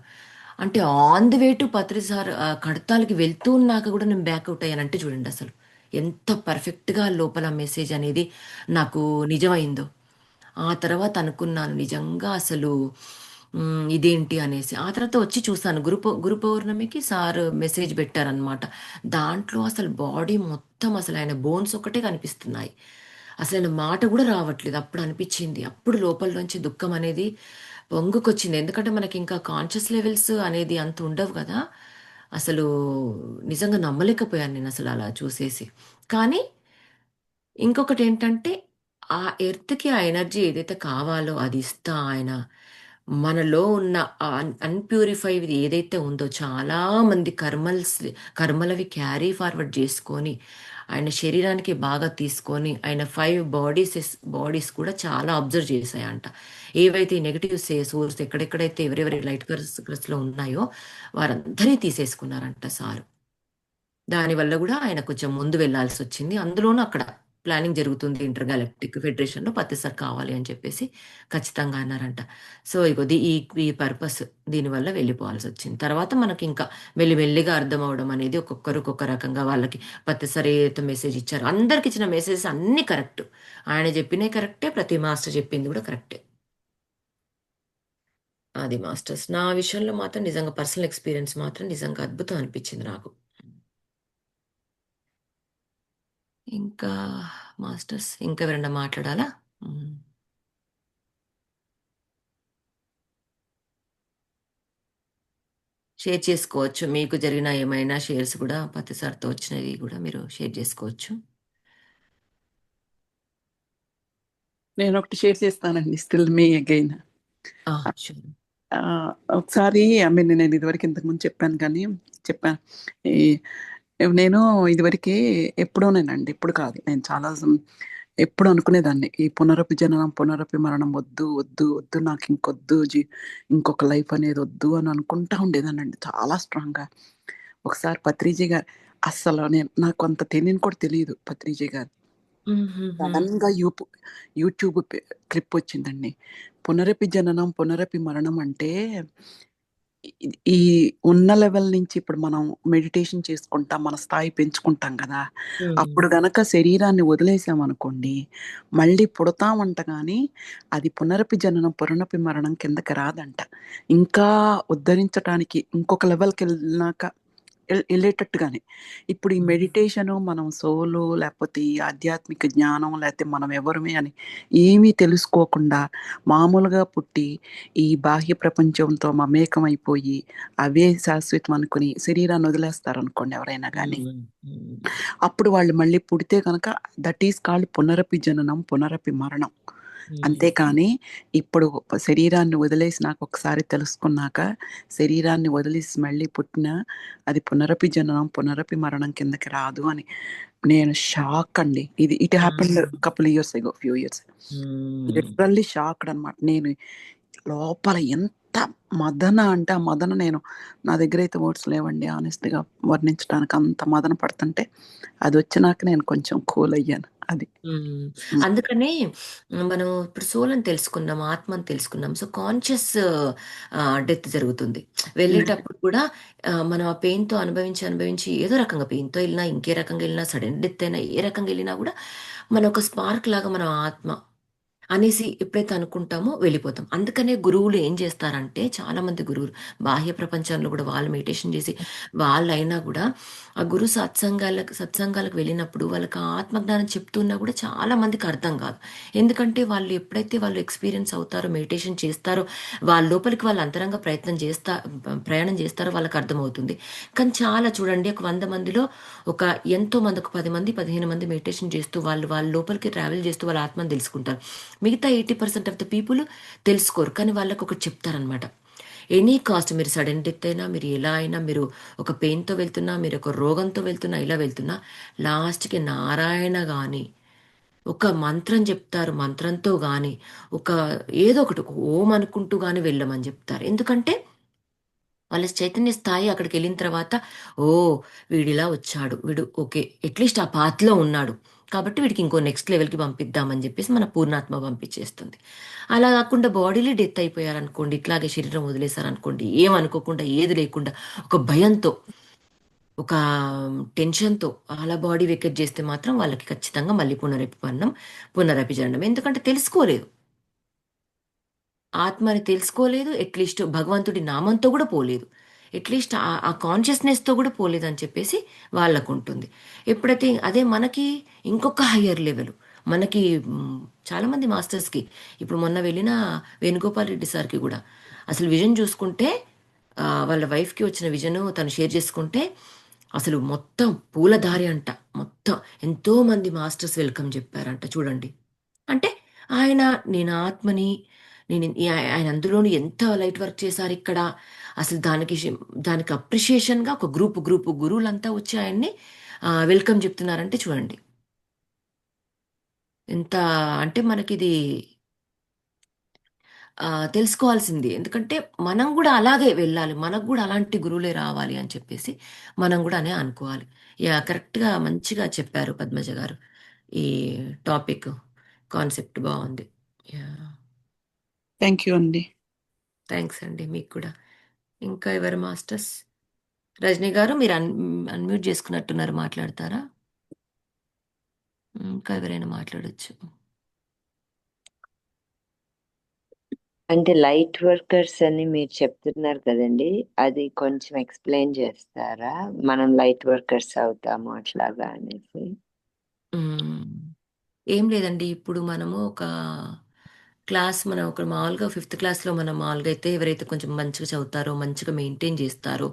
అంటే ఆన్ ది వే టు పత్రిసార్ కడతాలకి వెళ్తూ ఉన్నాక కూడా నేను బ్యాక్అవుట్ అయ్యానంటే చూడండి అసలు ఎంత పర్ఫెక్ట్గా లోపల మెసేజ్ అనేది నాకు నిజమైందో. ఆ తర్వాత అనుకున్నాను నిజంగా అసలు ఇదేంటి అనేసి. ఆ తర్వాత వచ్చి చూసాను, గురు పౌర్ణమికి సార్ మెసేజ్ పెట్టారనమాట. దాంట్లో అసలు బాడీ మొత్తం అసలు ఆయన బోన్స్ ఒకటే కనిపిస్తున్నాయి, అసలు ఆయన మాట కూడా రావట్లేదు. అప్పుడు అనిపించింది, అప్పుడు లోపల నుంచి దుఃఖం అనేది పొంగుకొచ్చింది, ఎందుకంటే మనకి ఇంకా కాన్షియస్ లెవెల్స్ అనేది అంత ఉండవు కదా. అసలు నిజంగా నమ్మలేకపోయాను నేను అసలు అలా చూసేసి. కానీ ఇంకొకటి ఏంటంటే, ఆ ఎర్త్‌కి ఆ ఎనర్జీ ఏదైతే కావాలో అది ఇస్తా ఆయన. మనలో ఉన్న అన్‌ప్యూరిఫైడ్ ఏదైతే ఉందో చాలా మంది కర్మలవి క్యారీ ఫార్వర్డ్ చేసుకొని, ఆయన శరీరానికి బాగా తీసుకొని, ఆయన 5 బాడీస్ కూడా చాలా అబ్జర్వ్ చేశాయంట. ఏవైతే నెగెటివ్ సోర్స్ ఎక్కడెక్కడైతే ఎవరెవరి లైట్ కలర్స్‌లో ఉన్నాయో వారందరిని తీసేసుకున్నారంట సారు. దానివల్ల గూడా ఆయన కొంచెం ముందు వెళ్ళాల్సొచ్చింది. అందులోనూ అక్కడ ప్లానింగ్ జరుగుతుంది ఇంటర్ గాలక్టిక్ ఫెడరేషన్‌లో ప్రతిసారి కావాలి అని చెప్పేసి ఖచ్చితంగా అన్నారంట. సో, ఇగో ఈ ఈ పర్పస్ దీనివల్ల వెళ్ళిపోవాల్సొచ్చింది. తర్వాత మనకింకా మెల్లిమెల్లిగా అర్థమవ్వడం అనేది ఒక్కొక్కరు ఒక్కొక్క రకంగా వాళ్ళకి ప్రతిసారి ఏదైతే మెసేజ్ ఇచ్చారో అందరికిచ్చిన మెసేజెస్ అన్నీ కరెక్ట్. ఆయన చెప్పినయి కరెక్టే. ప్రతి మాస్టర్ చెప్పింది గూడా కరెక్టే. అది మాస్టర్స్. నా విషయంలో మాత్రం నిజంగా పర్సనల్ ఎక్స్‌పీరియన్స్ మాత్రం నిజంగా అద్భుతం అనిపిచ్చింది నాకు. ఇంకా మాస్టర్స్ ఇంకెవరైనా మాట్లాడాలా? హ్మ్. షేర్ చేసుకోవచ్చు. మీకు జరిగిన ఏమైనా షేర్స్ గూడా ప్రతిసారితో వచ్చినవి గూడా మీరు షేర్ జేసుకోవచ్చు. నేనొకటి షేర్ చేస్తానండి. Still me again. ఆ! షూర్. ఆ, ఒకసారి నేను ఇదివరకు ఇంతకుముందు చెప్పాను కానీ చెప్పాను. ఈ నేను ఇదివరకు ఎప్పుడోనేనండి, ఇప్పుడు కాదు, నేను చాలా ఎప్పుడు అనుకునేదాన్ని ఈ పునరపి జననం పునరపి మరణం వద్దు వద్దు వద్దు, నాకు ఇంకొద్దు ఇంకొక లైఫ్ అనేది వద్దు అని అనుకుంటా ఉండేదానండి చాలా స్ట్రాంగ్ గా. ఒకసారి పత్రిజీ గారు, అస్సలు నాకు అంత తెలియని కూడా తెలియదు, పత్రిజీ గారు సడన్ గా యూట్యూబ్ క్లిప్ వచ్చిందండి. పునరపి జననం పునరపి మరణం అంటే ఈ ఉన్న లెవెల్ నుంచి ఇప్పుడు మనం మెడిటేషన్ చేసుకుంటాం, మన స్థాయి పెంచుకుంటాం కదా. అప్పుడు గనక శరీరాన్ని వదిలేసామనుకోండి, మళ్ళీ పుడతామంట కానీ అది పునరపి జననం పునరపి మరణం కిందకి రాదంట. ఇంకా ఉద్ధరించడానికి ఇంకొక లెవెల్కి వెళ్ళినాక వెళ్ళేటట్టుగానే. ఇప్పుడు ఈ మెడిటేషను మనం సోలు లేకపోతే ఈ ఆధ్యాత్మిక జ్ఞానం లేకపోతే మనం ఎవరమే అని ఏమీ తెలుసుకోకుండా మామూలుగా పుట్టి ఈ బాహ్య ప్రపంచంతో మమేకం అయిపోయి అవే శాశ్వతం అనుకుని శరీరాన్ని వదిలేస్తారనుకోండి ఎవరైనా కానీ, అప్పుడు వాళ్ళు మళ్ళీ పుడితే కనుక దట్ ఈస్ కాల్డ్ పునరపి జననం పునరపి మరణం. అంతేకాని ఇప్పుడు శరీరాన్ని వదిలేసి నాకు ఒకసారి తెలుసుకున్నాక శరీరాన్ని వదిలేసి మళ్ళీ పుట్టిన అది పునరపి జననం పునరపి మరణం కిందకి రాదు అని నేను షాక్ అండి. It happened couple years ago, few years. Literally shocked అనమాట. నేను లోపల ఎంత మదన అంటే ఆ మదన నా దగ్గర అయితే వర్డ్స్ లేవండి ఆనెస్ట్గా వర్ణించడానికి. అంత మదన పడుతుంటే అది వచ్చినాక నేను కొంచెం కూల్ అయ్యాను. అది అందుకనే మనం ఇప్పుడు సోల్ అని తెలుసుకున్నాం, ఆత్మ అని తెలుసుకున్నాం. సో కాన్షియస్ డెత్ జరుగుతుంది. వెళ్ళేటప్పుడు కూడా మనం ఆ పెయిన్తో అనుభవించి ఏదో రకంగా పెయిన్తో వెళ్ళినా, ఇంకే రకంగా వెళ్ళినా, సడన్ డెత్ అయినా, ఏ రకంగా వెళ్ళినా కూడా మన ఒక స్పార్క్ లాగా మన ఆత్మ అనేసి ఎప్పుడైతే అనుకుంటామో వెళ్ళిపోతాం. అందుకనే గురువులు ఏం చేస్తారంటే, చాలా మంది గురువులు బాహ్య ప్రపంచంలో కూడా వాళ్ళు మెడిటేషన్ చేసి వాళ్ళైనా కూడా ఆ గురు సత్సంగాలకు వెళ్ళినప్పుడు వాళ్ళకి ఆ ఆత్మజ్ఞానం చెప్తున్నా కూడా చాలా మందికి అర్థం కాదు. ఎందుకంటే వాళ్ళు ఎప్పుడైతే వాళ్ళు ఎక్స్పీరియన్స్ అవుతారో, మెడిటేషన్ చేస్తారో, వాళ్ళ లోపలికి వాళ్ళు అంతరంగ ప్రయాణం చేస్తారో వాళ్ళకి అర్థమవుతుంది. కానీ చాలా చూడండి, ఒక 100 మందిలో ఒక ఎంతో మంది, ఒక 10 మంది 15 మంది మెడిటేషన్ చేస్తూ వాళ్ళ లోపలికి ట్రావెల్ చేస్తూ వాళ్ళ ఆత్మని తెలుసుకుంటారు. మిగతా 80% ఆఫ్ ద పీపుల్ తెలుసుకోరు. కానీ వాళ్ళకి ఒకటి చెప్తారనమాట, ఎనీ కాస్ట్, మీరు సడన్ డెత్ అయినా, మీరు ఎలా అయినా, మీరు ఒక పెయిన్తో వెళ్తున్నా, మీరు ఒక రోగంతో వెళ్తున్నా, ఇలా వెళ్తున్నా, లాస్ట్కి నారాయణ కానీ ఒక మంత్రం చెప్తారు. మంత్రంతో కానీ ఒక ఏదో ఒకటి ఒక ఓం అనుకుంటూ కానీ వెళ్ళమని చెప్తారు. ఎందుకంటే వాళ్ళ చైతన్య స్థాయి అక్కడికి వెళ్ళిన తర్వాత, ఓ వీడిలా వచ్చాడు, వీడు ఓకే అట్లీస్ట్ ఆ పాత్లో ఉన్నాడు కాబట్టి వీడికి ఇంకో నెక్స్ట్ లెవెల్కి పంపిద్దామని చెప్పేసి మన పూర్ణాత్మ పంపించేస్తుంది. అలా కాకుండా బాడీలో డెత్ అయిపోయారనుకోండి, ఇట్లాగే శరీరం వదిలేశారనుకోండి, ఏమనుకోకుండా ఏది లేకుండా ఒక భయంతో, ఒక టెన్షన్తో అలా బాడీ వెకెట్ చేస్తే మాత్రం వాళ్ళకి ఖచ్చితంగా మళ్ళీ పునరపి జననం. ఎందుకంటే తెలుసుకోలేదు, ఆత్మని తెలుసుకోలేదు, అట్లీస్ట్ భగవంతుడి నామంతో కూడా పోలేదు, అట్లీస్ట్ ఆ కాన్షియస్నెస్తో కూడా పోలేదు అని చెప్పేసి వాళ్ళకు ఉంటుంది. ఎప్పుడైతే అదే మనకి ఇంకొక హయ్యర్ లెవెల్, మనకి చాలామంది మాస్టర్స్కి, ఇప్పుడు మొన్న వెళ్ళిన వేణుగోపాల్ రెడ్డి సార్కి కూడా అసలు విజన్ చూసుకుంటే, వాళ్ళ వైఫ్కి వచ్చిన విజన్ తను షేర్ చేసుకుంటే అసలు మొత్తం పూలదారి అంట, మొత్తం ఎంతో మంది మాస్టర్స్ వెల్కమ్ చెప్పారంట. చూడండి, అంటే ఆయన, నేను ఆత్మని, ఆయన అందులోని ఎంత లైట్ వర్క్ చేశారు ఇక్కడ, అసలు దానికి అప్రిషియేషన్గా ఒక గ్రూపు గురువులంతా వచ్చి ఆయన్ని వెల్కమ్ చెప్తున్నారంటే చూడండి ఎంత. అంటే మనకిది తెలుసుకోవాల్సింది. ఎందుకంటే మనం కూడా అలాగే వెళ్ళాలి, మనకు కూడా అలాంటి గురువులే రావాలి అని చెప్పేసి మనం కూడా అనే అనుకోవాలి. కరెక్ట్గా మంచిగా చెప్పారు పద్మజ గారు. ఈ టాపిక్ కాన్సెప్ట్ బాగుంది. థ్యాంక్ యూ అండి. థ్యాంక్స్ అండి మీకు కూడా. ఇంకా ఎవరు మాస్టర్స్? రజనీ గారు మీరు అన్మ్యూట్ చేసుకున్నట్టున్నారు, మాట్లాడతారా? ఇంకా ఎవరైనా మాట్లాడొచ్చు. అంటే లైట్ వర్కర్స్ అని మీరు చెప్తున్నారు కదండి, అది కొంచెం ఎక్స్ప్లెయిన్ చేస్తారా? మనం లైట్ వర్కర్స్ అవుతాము అట్లాగా అనేసి. ఏం లేదండి, ఇప్పుడు మనము ఒక మనం ఒక మామూలుగా 5th క్లాస్లో మనం మామూలుగా అయితే ఎవరైతే కొంచెం మంచిగా చదువుతారో, మంచిగా మెయింటైన్ చేస్తారో,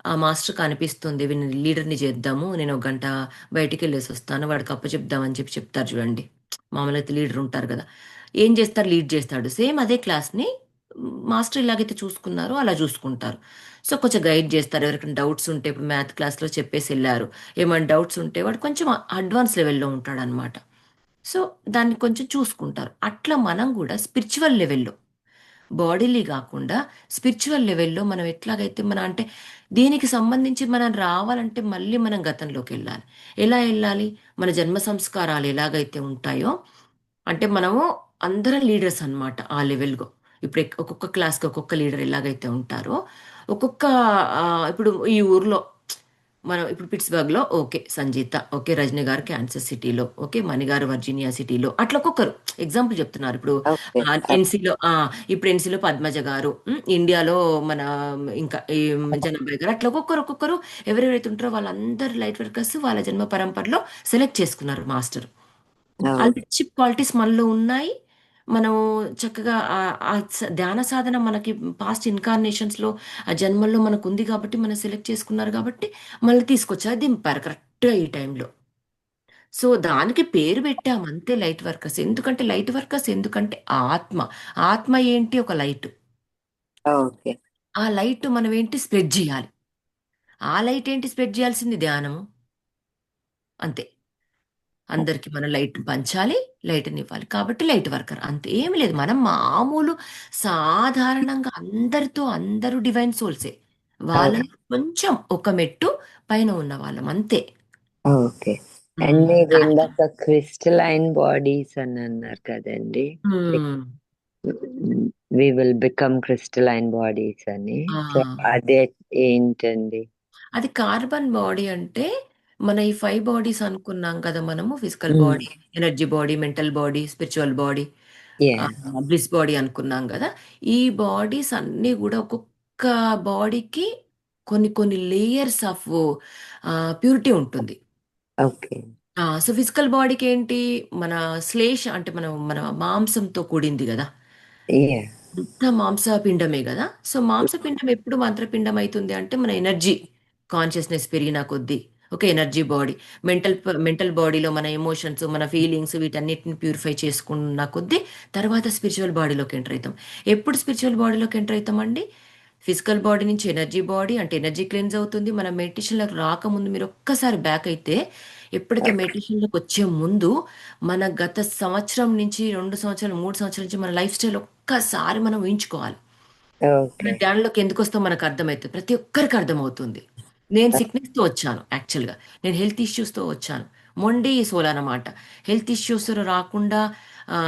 ఆ మాస్టర్కి అనిపిస్తుంది వీడిని లీడర్ని చేద్దాము, నేను ఒక గంట బయటికి వెళ్ళేసి వస్తాను, వాడికి అప్పచెప్దామని చెప్తారు చూడండి. మామూలు అయితే లీడర్ ఉంటారు కదా, ఏం చేస్తారు, లీడ్ చేస్తాడు. సేమ్ అదే క్లాస్ని మాస్టర్ ఎలాగైతే చూసుకున్నారో అలా చూసుకుంటారు. సో కొంచెం గైడ్ చేస్తారు. ఎవరికైనా డౌట్స్ ఉంటే ఇప్పుడు మ్యాథ్ క్లాస్లో చెప్పేసి వెళ్ళారు, ఏమైనా డౌట్స్ ఉంటే వాడు కొంచెం అడ్వాన్స్ లెవెల్లో ఉంటాడనమాట. సో దాన్ని కొంచెం చూసుకుంటారు. అట్లా మనం కూడా స్పిరిచువల్ లెవెల్లో, బాడీలీ కాకుండా స్పిరిచువల్ లెవెల్లో మనం ఎట్లాగైతే మన అంటే దీనికి సంబంధించి మనం రావాలంటే మళ్ళీ మనం గతంలోకి వెళ్ళాలి. ఎలా వెళ్ళాలి? మన జన్మ సంస్కారాలు ఎలాగైతే ఉంటాయో, అంటే మనము అందరం లీడర్స్ అన్నమాట ఆ లెవెల్‌లో. ఇప్పుడు ఒక్కొక్క క్లాస్‌కి ఒక్కొక్క లీడర్ ఎలాగైతే ఉంటారో, ఒక్కొక్క ఇప్పుడు ఈ ఊర్లో మనం ఇప్పుడు పిట్స్‌బర్గ్‌లో ఓకే. సంజీత, ఓకే. రజని గారు కాన్సాస్ సిటీలో, ఓకే. మణి గారు వర్జీనియా సిటీలో, అట్లా ఒక్కొక్కరు ఎగ్జాంపుల్ చెప్తున్నారు. ఇప్పుడు ఓకే. ఎన్సీలో ఇప్పుడు ఎన్సీలో పద్మజ గారు, ఇండియాలో మన ఇంకా ఈ జనాభా గారు, అట్లా ఒక్కొక్కరు ఎవరెవరైతే ఉంటారో వాళ్ళందరూ లైట్ వర్కర్స్ వాళ్ళ జన్మ పరంపరలో సెలెక్ట్ చేసుకున్నారు మాస్టర్. ఆ ఓకే. లీడర్‌షిప్ క్వాలిటీస్ మనలో ఉన్నాయి. మనం చక్కగా ధ్యాన సాధన మనకి పాస్ట్ ఇన్‌కార్నేషన్స్‌లో ఆ జన్మల్లో మనకుంది కాబట్టి మనం సెలెక్ట్ చేసుకున్నారు కాబట్టి మళ్ళీ తీసుకొచ్చారు. దింపారు కరెక్ట్‌గా ఈ టైంలో. సో, దానికి పేరు పెట్టాము అంతే లైట్ వర్కర్స్. ఎందుకంటే లైట్ వర్కర్స్ ఎందుకంటే ఆత్మ. ఆత్మ ఏంటి? ఒక లైట్. ఓకే. ఆ లైట్ మనం ఏంటి? స్ప్రెడ్ జేయాలి. ఆ లైట్ ఏంటి స్ప్రెడ్ జేయాల్సింది? ధ్యానము. అంతే. అందరికి మనం లైట్ పంచాలి, లైట్‌నివ్వాలి. కాబట్టి లైట్ వర్కర్ అంతే. ఏమి లేదు. మనం మామూలు సాధారణంగా అందరూ డివైన్ సోల్సే. ఓకే. వాళ్ళని కొంచెం ఒక మెట్టు పైన ఉన్నవాళ్ళం అంతే. ఓకే. అండ్ హ్మ్. మీరు దానికి ఇందాక క్రిస్టలైన్ బాడీస్ అని అన్నారు కదండి. Hmm. We will become crystalline bodies అని. ఆ! సో అదే ఏంటండి? అది కార్బన్ బాడీ అంటే మన ఈ 5 బాడీస్ అనుకున్నాం కదా మనము. Physical body, energy body, mental body, spiritual body, yeah. Bliss body అనుకున్నాం కదా. ఈ బాడీస్ అన్నీ కూడా ఒక్కొక్క బాడీకి కొన్ని కొన్ని లేయర్స్ ఆఫ్ ప్యూరిటీ ఉంటుంది. ఓకే. సో ఫిజికల్ బాడీకి ఏంటి? మన శ్లేష అంటే మన మాంసంతో కూడింది కదా. యా. అంతా మాంసపిండమే కదా. సో మాంసపిండం ఎప్పుడు మంత్రపిండం అవుతుంది అంటే మన ఎనర్జీ కాన్షియస్నెస్ పెరిగిన కొద్దీ. ఓకే. ఎనర్జీ బాడీ, మెంటల్ బాడీలో మన ఎమోషన్స్, మన ఫీలింగ్స్ వీటన్నిటిని ప్యూరిఫై చేసుకున్న కొద్దీ తర్వాత స్పిరిచువల్ బాడీలోకి ఎంటర్ అవుతాం. ఎప్పుడు స్పిరిచువల్ బాడీలోకి ఎంటర్ అవుతామండి? ఫిజికల్ బాడీ నుంచి ఎనర్జీ బాడీ, అంటే ఎనర్జీ క్లెన్స్ అవుతుంది. మనం మెడిటేషన్లోకి రాకముందు మీరు ఒక్కసారి బ్యాక్ అయితే, ఎప్పుడైతే మెడిటేషన్లోకి వచ్చే ముందు మన గత సంవత్సరం నుంచి 2 సంవత్సరాలు 3 సంవత్సరాల నుంచి మన లైఫ్ స్టైల్ ఒక్కసారి మనం ఊహించుకోవాలి. ఓకే. మన ధ్యానంలోకి ఎందుకు వస్తాం మనకు అర్థమవుతుంది. ప్రతి ఒక్కరికి అర్థమవుతుంది. నేను సిక్నెస్తో వచ్చాను యాక్చువల్గా. నేను హెల్త్ ఇష్యూస్తో వచ్చాను. మొండి సోల్ అన్నమాట. హెల్త్ ఇష్యూస్ రాకుండా ఆ,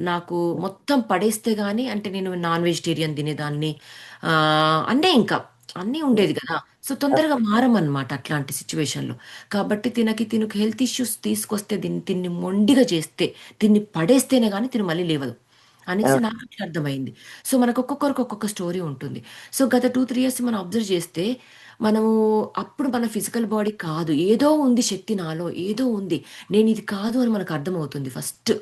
నాకు మొత్తం పడేస్తే గానీ, అంటే నేను నాన్ వెజిటేరియన్ తినేదాన్ని, ఆ, అన్నీ ఇంకా అన్నీ ఉండేది కదా. సో తొందరగా మారమన్నమాట అట్లాంటి సిచ్యువేషన్లో. కాబట్టి తినకి హెల్త్ ఇష్యూస్ తీసుకొస్తే తిన్ని మొండిగా చేస్తే, తిన్ని పడేస్తేనే కానీ తిని మళ్ళీ లేవదు అనేసి నాకు అట్లా అర్థమైంది. సో మనకు ఒక్కొక్కరికి ఒక్కొక్క స్టోరీ ఉంటుంది. సో గత 2-3 ఇయర్స్ మనం అబ్జర్వ్ చేస్తే, మనము అప్పుడు మన ఫిజికల్ బాడీ కాదు, ఏదో ఉంది శక్తి నాలో, ఏదో ఉంది, నేను ఇది కాదు అని మనకు అర్థమవుతుంది ఫస్ట్.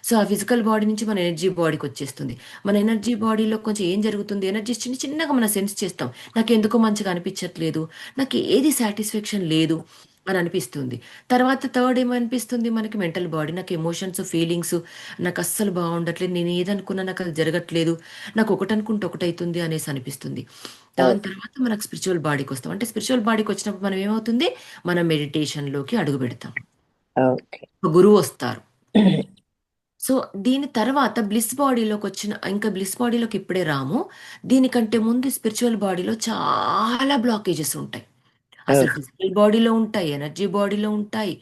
సో ఆ ఫిజికల్ బాడీ నుంచి మన ఎనర్జీ బాడీకి వచ్చేస్తుంది. మన ఎనర్జీ బాడీలో కొంచెం ఏం జరుగుతుంది, ఎనర్జీ చిన్న చిన్నగా మనం సెన్స్ చేస్తాం. నాకు ఎందుకో మంచిగా అనిపించట్లేదు, నాకు ఏది సాటిస్ఫాక్షన్ లేదు అని అనిపిస్తుంది. తర్వాత థర్డ్ ఏమనిపిస్తుంది మనకి? Mental body. నాకు ఎమోషన్స్, ఫీలింగ్స్, నాకు అస్సలు బాగుండట్లేదు, నేను ఏదనుకున్నా నాకు అది జరగట్లేదు, నాకు ఒకటి అనుకుంటే ఒకటైతుంది అనేసి అనిపిస్తుంది. దాని తర్వాత మనకు స్పిరిచువల్ బాడీకి వస్తాం. అంటే స్పిరిచువల్ బాడీకి వచ్చినప్పుడు మనం ఏమవుతుంది? మనం మెడిటేషన్లోకి అడుగు పెడతాం. ఓకే. ఒక గురువు వస్తారు. సో దీని తర్వాత బ్లిస్ బాడీలోకి వచ్చిన, ఇంకా బ్లిస్ బాడీలోకి ఇప్పుడే రాము. దీనికంటే ముందు స్పిరిచువల్ బాడీలో చాలా బ్లాకేజెస్ ఉంటాయి. అసలు ఫిజికల్ బాడీలో ఉంటాయి, ఎనర్జీ బాడీలో ఉంటాయి.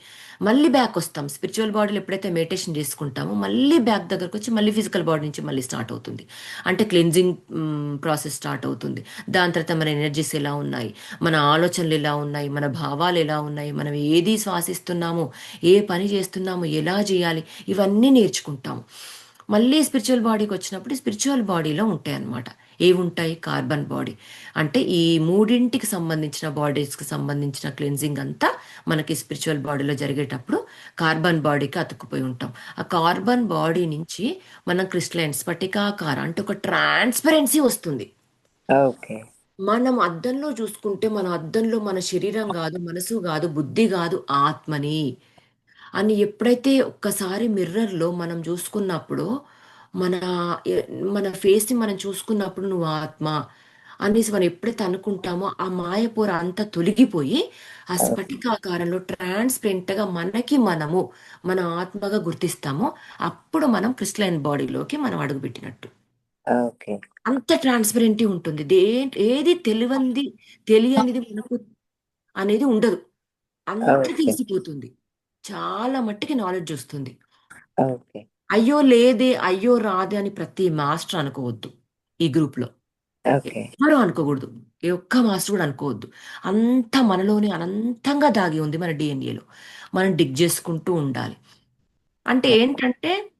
మళ్ళీ బ్యాక్ వస్తాం. స్పిరిచువల్ బాడీలో ఎప్పుడైతే మెడిటేషన్ చేసుకుంటామో మళ్ళీ బ్యాక్ దగ్గరకు వచ్చి మళ్ళీ ఫిజికల్ బాడీ నుంచి మళ్ళీ స్టార్ట్ అవుతుంది. అంటే క్లెన్జింగ్ ప్రాసెస్ స్టార్ట్ అవుతుంది. దాని తర్వాత మన ఎనర్జీస్ ఎలా ఉన్నాయి, మన ఆలోచనలు ఎలా ఉన్నాయి, మన భావాలు ఎలా ఉన్నాయి, మనం ఏది శ్వాసిస్తున్నాము, ఏ పని చేస్తున్నాము, ఎలా చేయాలి, ఇవన్నీ నేర్చుకుంటాము. మళ్ళీ స్పిరిచువల్ బాడీకి వచ్చినప్పుడు స్పిరిచువల్ బాడీలో ఉంటాయి అన్నమాట. ఏవుంటాయి? Carbon body. అంటే ఈ మూడింటికి సంబంధించిన బాడీస్కి సంబంధించిన క్లెన్జింగ్ అంతా మనకి స్పిరిచువల్ బాడీలో జరిగేటప్పుడు కార్బన్ బాడీకి అతుక్కుపోయి ఉంటాం. ఆ కార్బన్ బాడీ నుంచి మనం క్రిస్టలైన్ స్ఫటికాకార అంటే ఒక ట్రాన్స్పరెన్సీ వస్తుంది. ఓకే. మనం అద్దంలో చూసుకుంటే మన అద్దంలో మన శరీరం కాదు, మనసు కాదు, బుద్ధి కాదు, ఆత్మని అని ఎప్పుడైతే ఒక్కసారి మిర్రర్లో మనం చూసుకున్నప్పుడు మన ఎ- మన ఫేస్ని మనం చూసుకున్నప్పుడు నువ్వు ఆత్మ అనేసి మనం ఎప్పుడైతే అనుకుంటామో ఆ మాయపొర అంతా తొలగిపోయి ఆ స్ఫటికాకారంలో ట్రాన్స్పరెంట్గా మన ఆత్మగా గుర్తిస్తామో అప్పుడు మనం క్రిస్టలైన్ బాడీలోకి మనం అడుగుపెట్టినట్టు. ఓకే. అంత ట్రాన్స్పరెంటీ ఉంటుంది. ఏది తెలియనిది మనకు అనేది ఉండదు. అంత ఓకే. తెలిసిపోతుంది. చాలా మట్టికి నాలెడ్జ్ వస్తుంది. ఓకే. అయ్యో లేదే, అయ్యో రాదే అని ప్రతి మాస్టర్ అనుకోవద్దు ఈ గ్రూప్లో. ఓకే. ఎవ్వరూ అనుకోకూడదు. ఏ ఒక్క మాస్టర్ కూడా అనుకోవద్దు. అంత మనలోనే అనంతంగా దాగి ఉంది మన డిఎన్ఏలో. మనం డిగ్ చేసుకుంటూ ఉండాలి. అంటే ఏంటంటే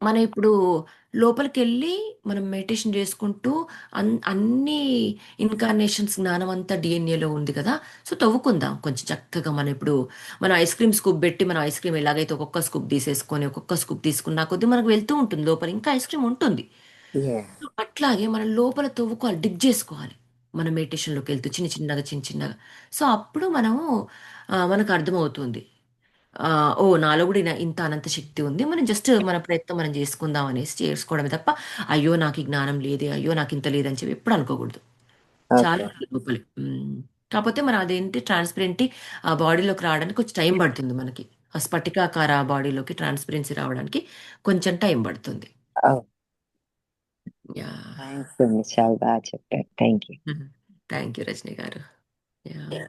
మనం ఇప్పుడు లోపలికెళ్ళి మనం మెడిటేషన్ చేసుకుంటూ అన్ని ఇన్కార్నేషన్స్ జ్ఞానం అంతా డిఎన్ఏలో ఉంది కదా. సో తవ్వుకుందాం కొంచెం చక్కగా. మనం ఇప్పుడు మనం ఐస్ క్రీమ్ స్కూప్ పెట్టి మనం ఐస్ క్రీమ్ ఎలాగైతే ఒక్కొక్క స్కూప్ తీసేసుకొని ఒక్కొక్క స్కూప్ తీసుకున్న కొద్దీ మనకు వెళ్తూ ఉంటుంది లోపల ఇంకా ఐస్ క్రీమ్ ఉంటుంది. యా. సో అట్లాగే మనం లోపల తవ్వుకోవాలి, డిగ్ చేసుకోవాలి. మన మెడిటేషన్లోకి వెళ్తూ చిన్న చిన్నగా చిన్న చిన్నగా. సో అప్పుడు మనము మనకు అర్థమవుతుంది. ఆ, ఓ నాలో కూడా ఇంత అనంత శక్తి ఉంది, మనం జస్ట్ మన ప్రయత్నం మనం చేసుకుందాం అనేసి చేసుకోవడమే తప్ప అయ్యో నాకు ఈ జ్ఞానం లేదే, అయ్యో నాకు ఇంత లేదని చెప్పి ఎప్పుడు అనుకోకూడదు. చాలా ఓకే. ఉంది లోపలి. కాకపోతే మన అదేంటి ట్రాన్స్పరెంటీ ఆ బాడీలోకి రావడానికి కొంచెం టైం పడుతుంది మనకి. ఆ స్ఫటికాకార బాడీలోకి ట్రాన్స్పరెన్సీ రావడానికి కొంచెం టైం పడుతుంది. యా. థ్యాంక్స్ అండి, చాలా బాగా చెప్పారు. Thank you. Thank you Rajani గారు. యా.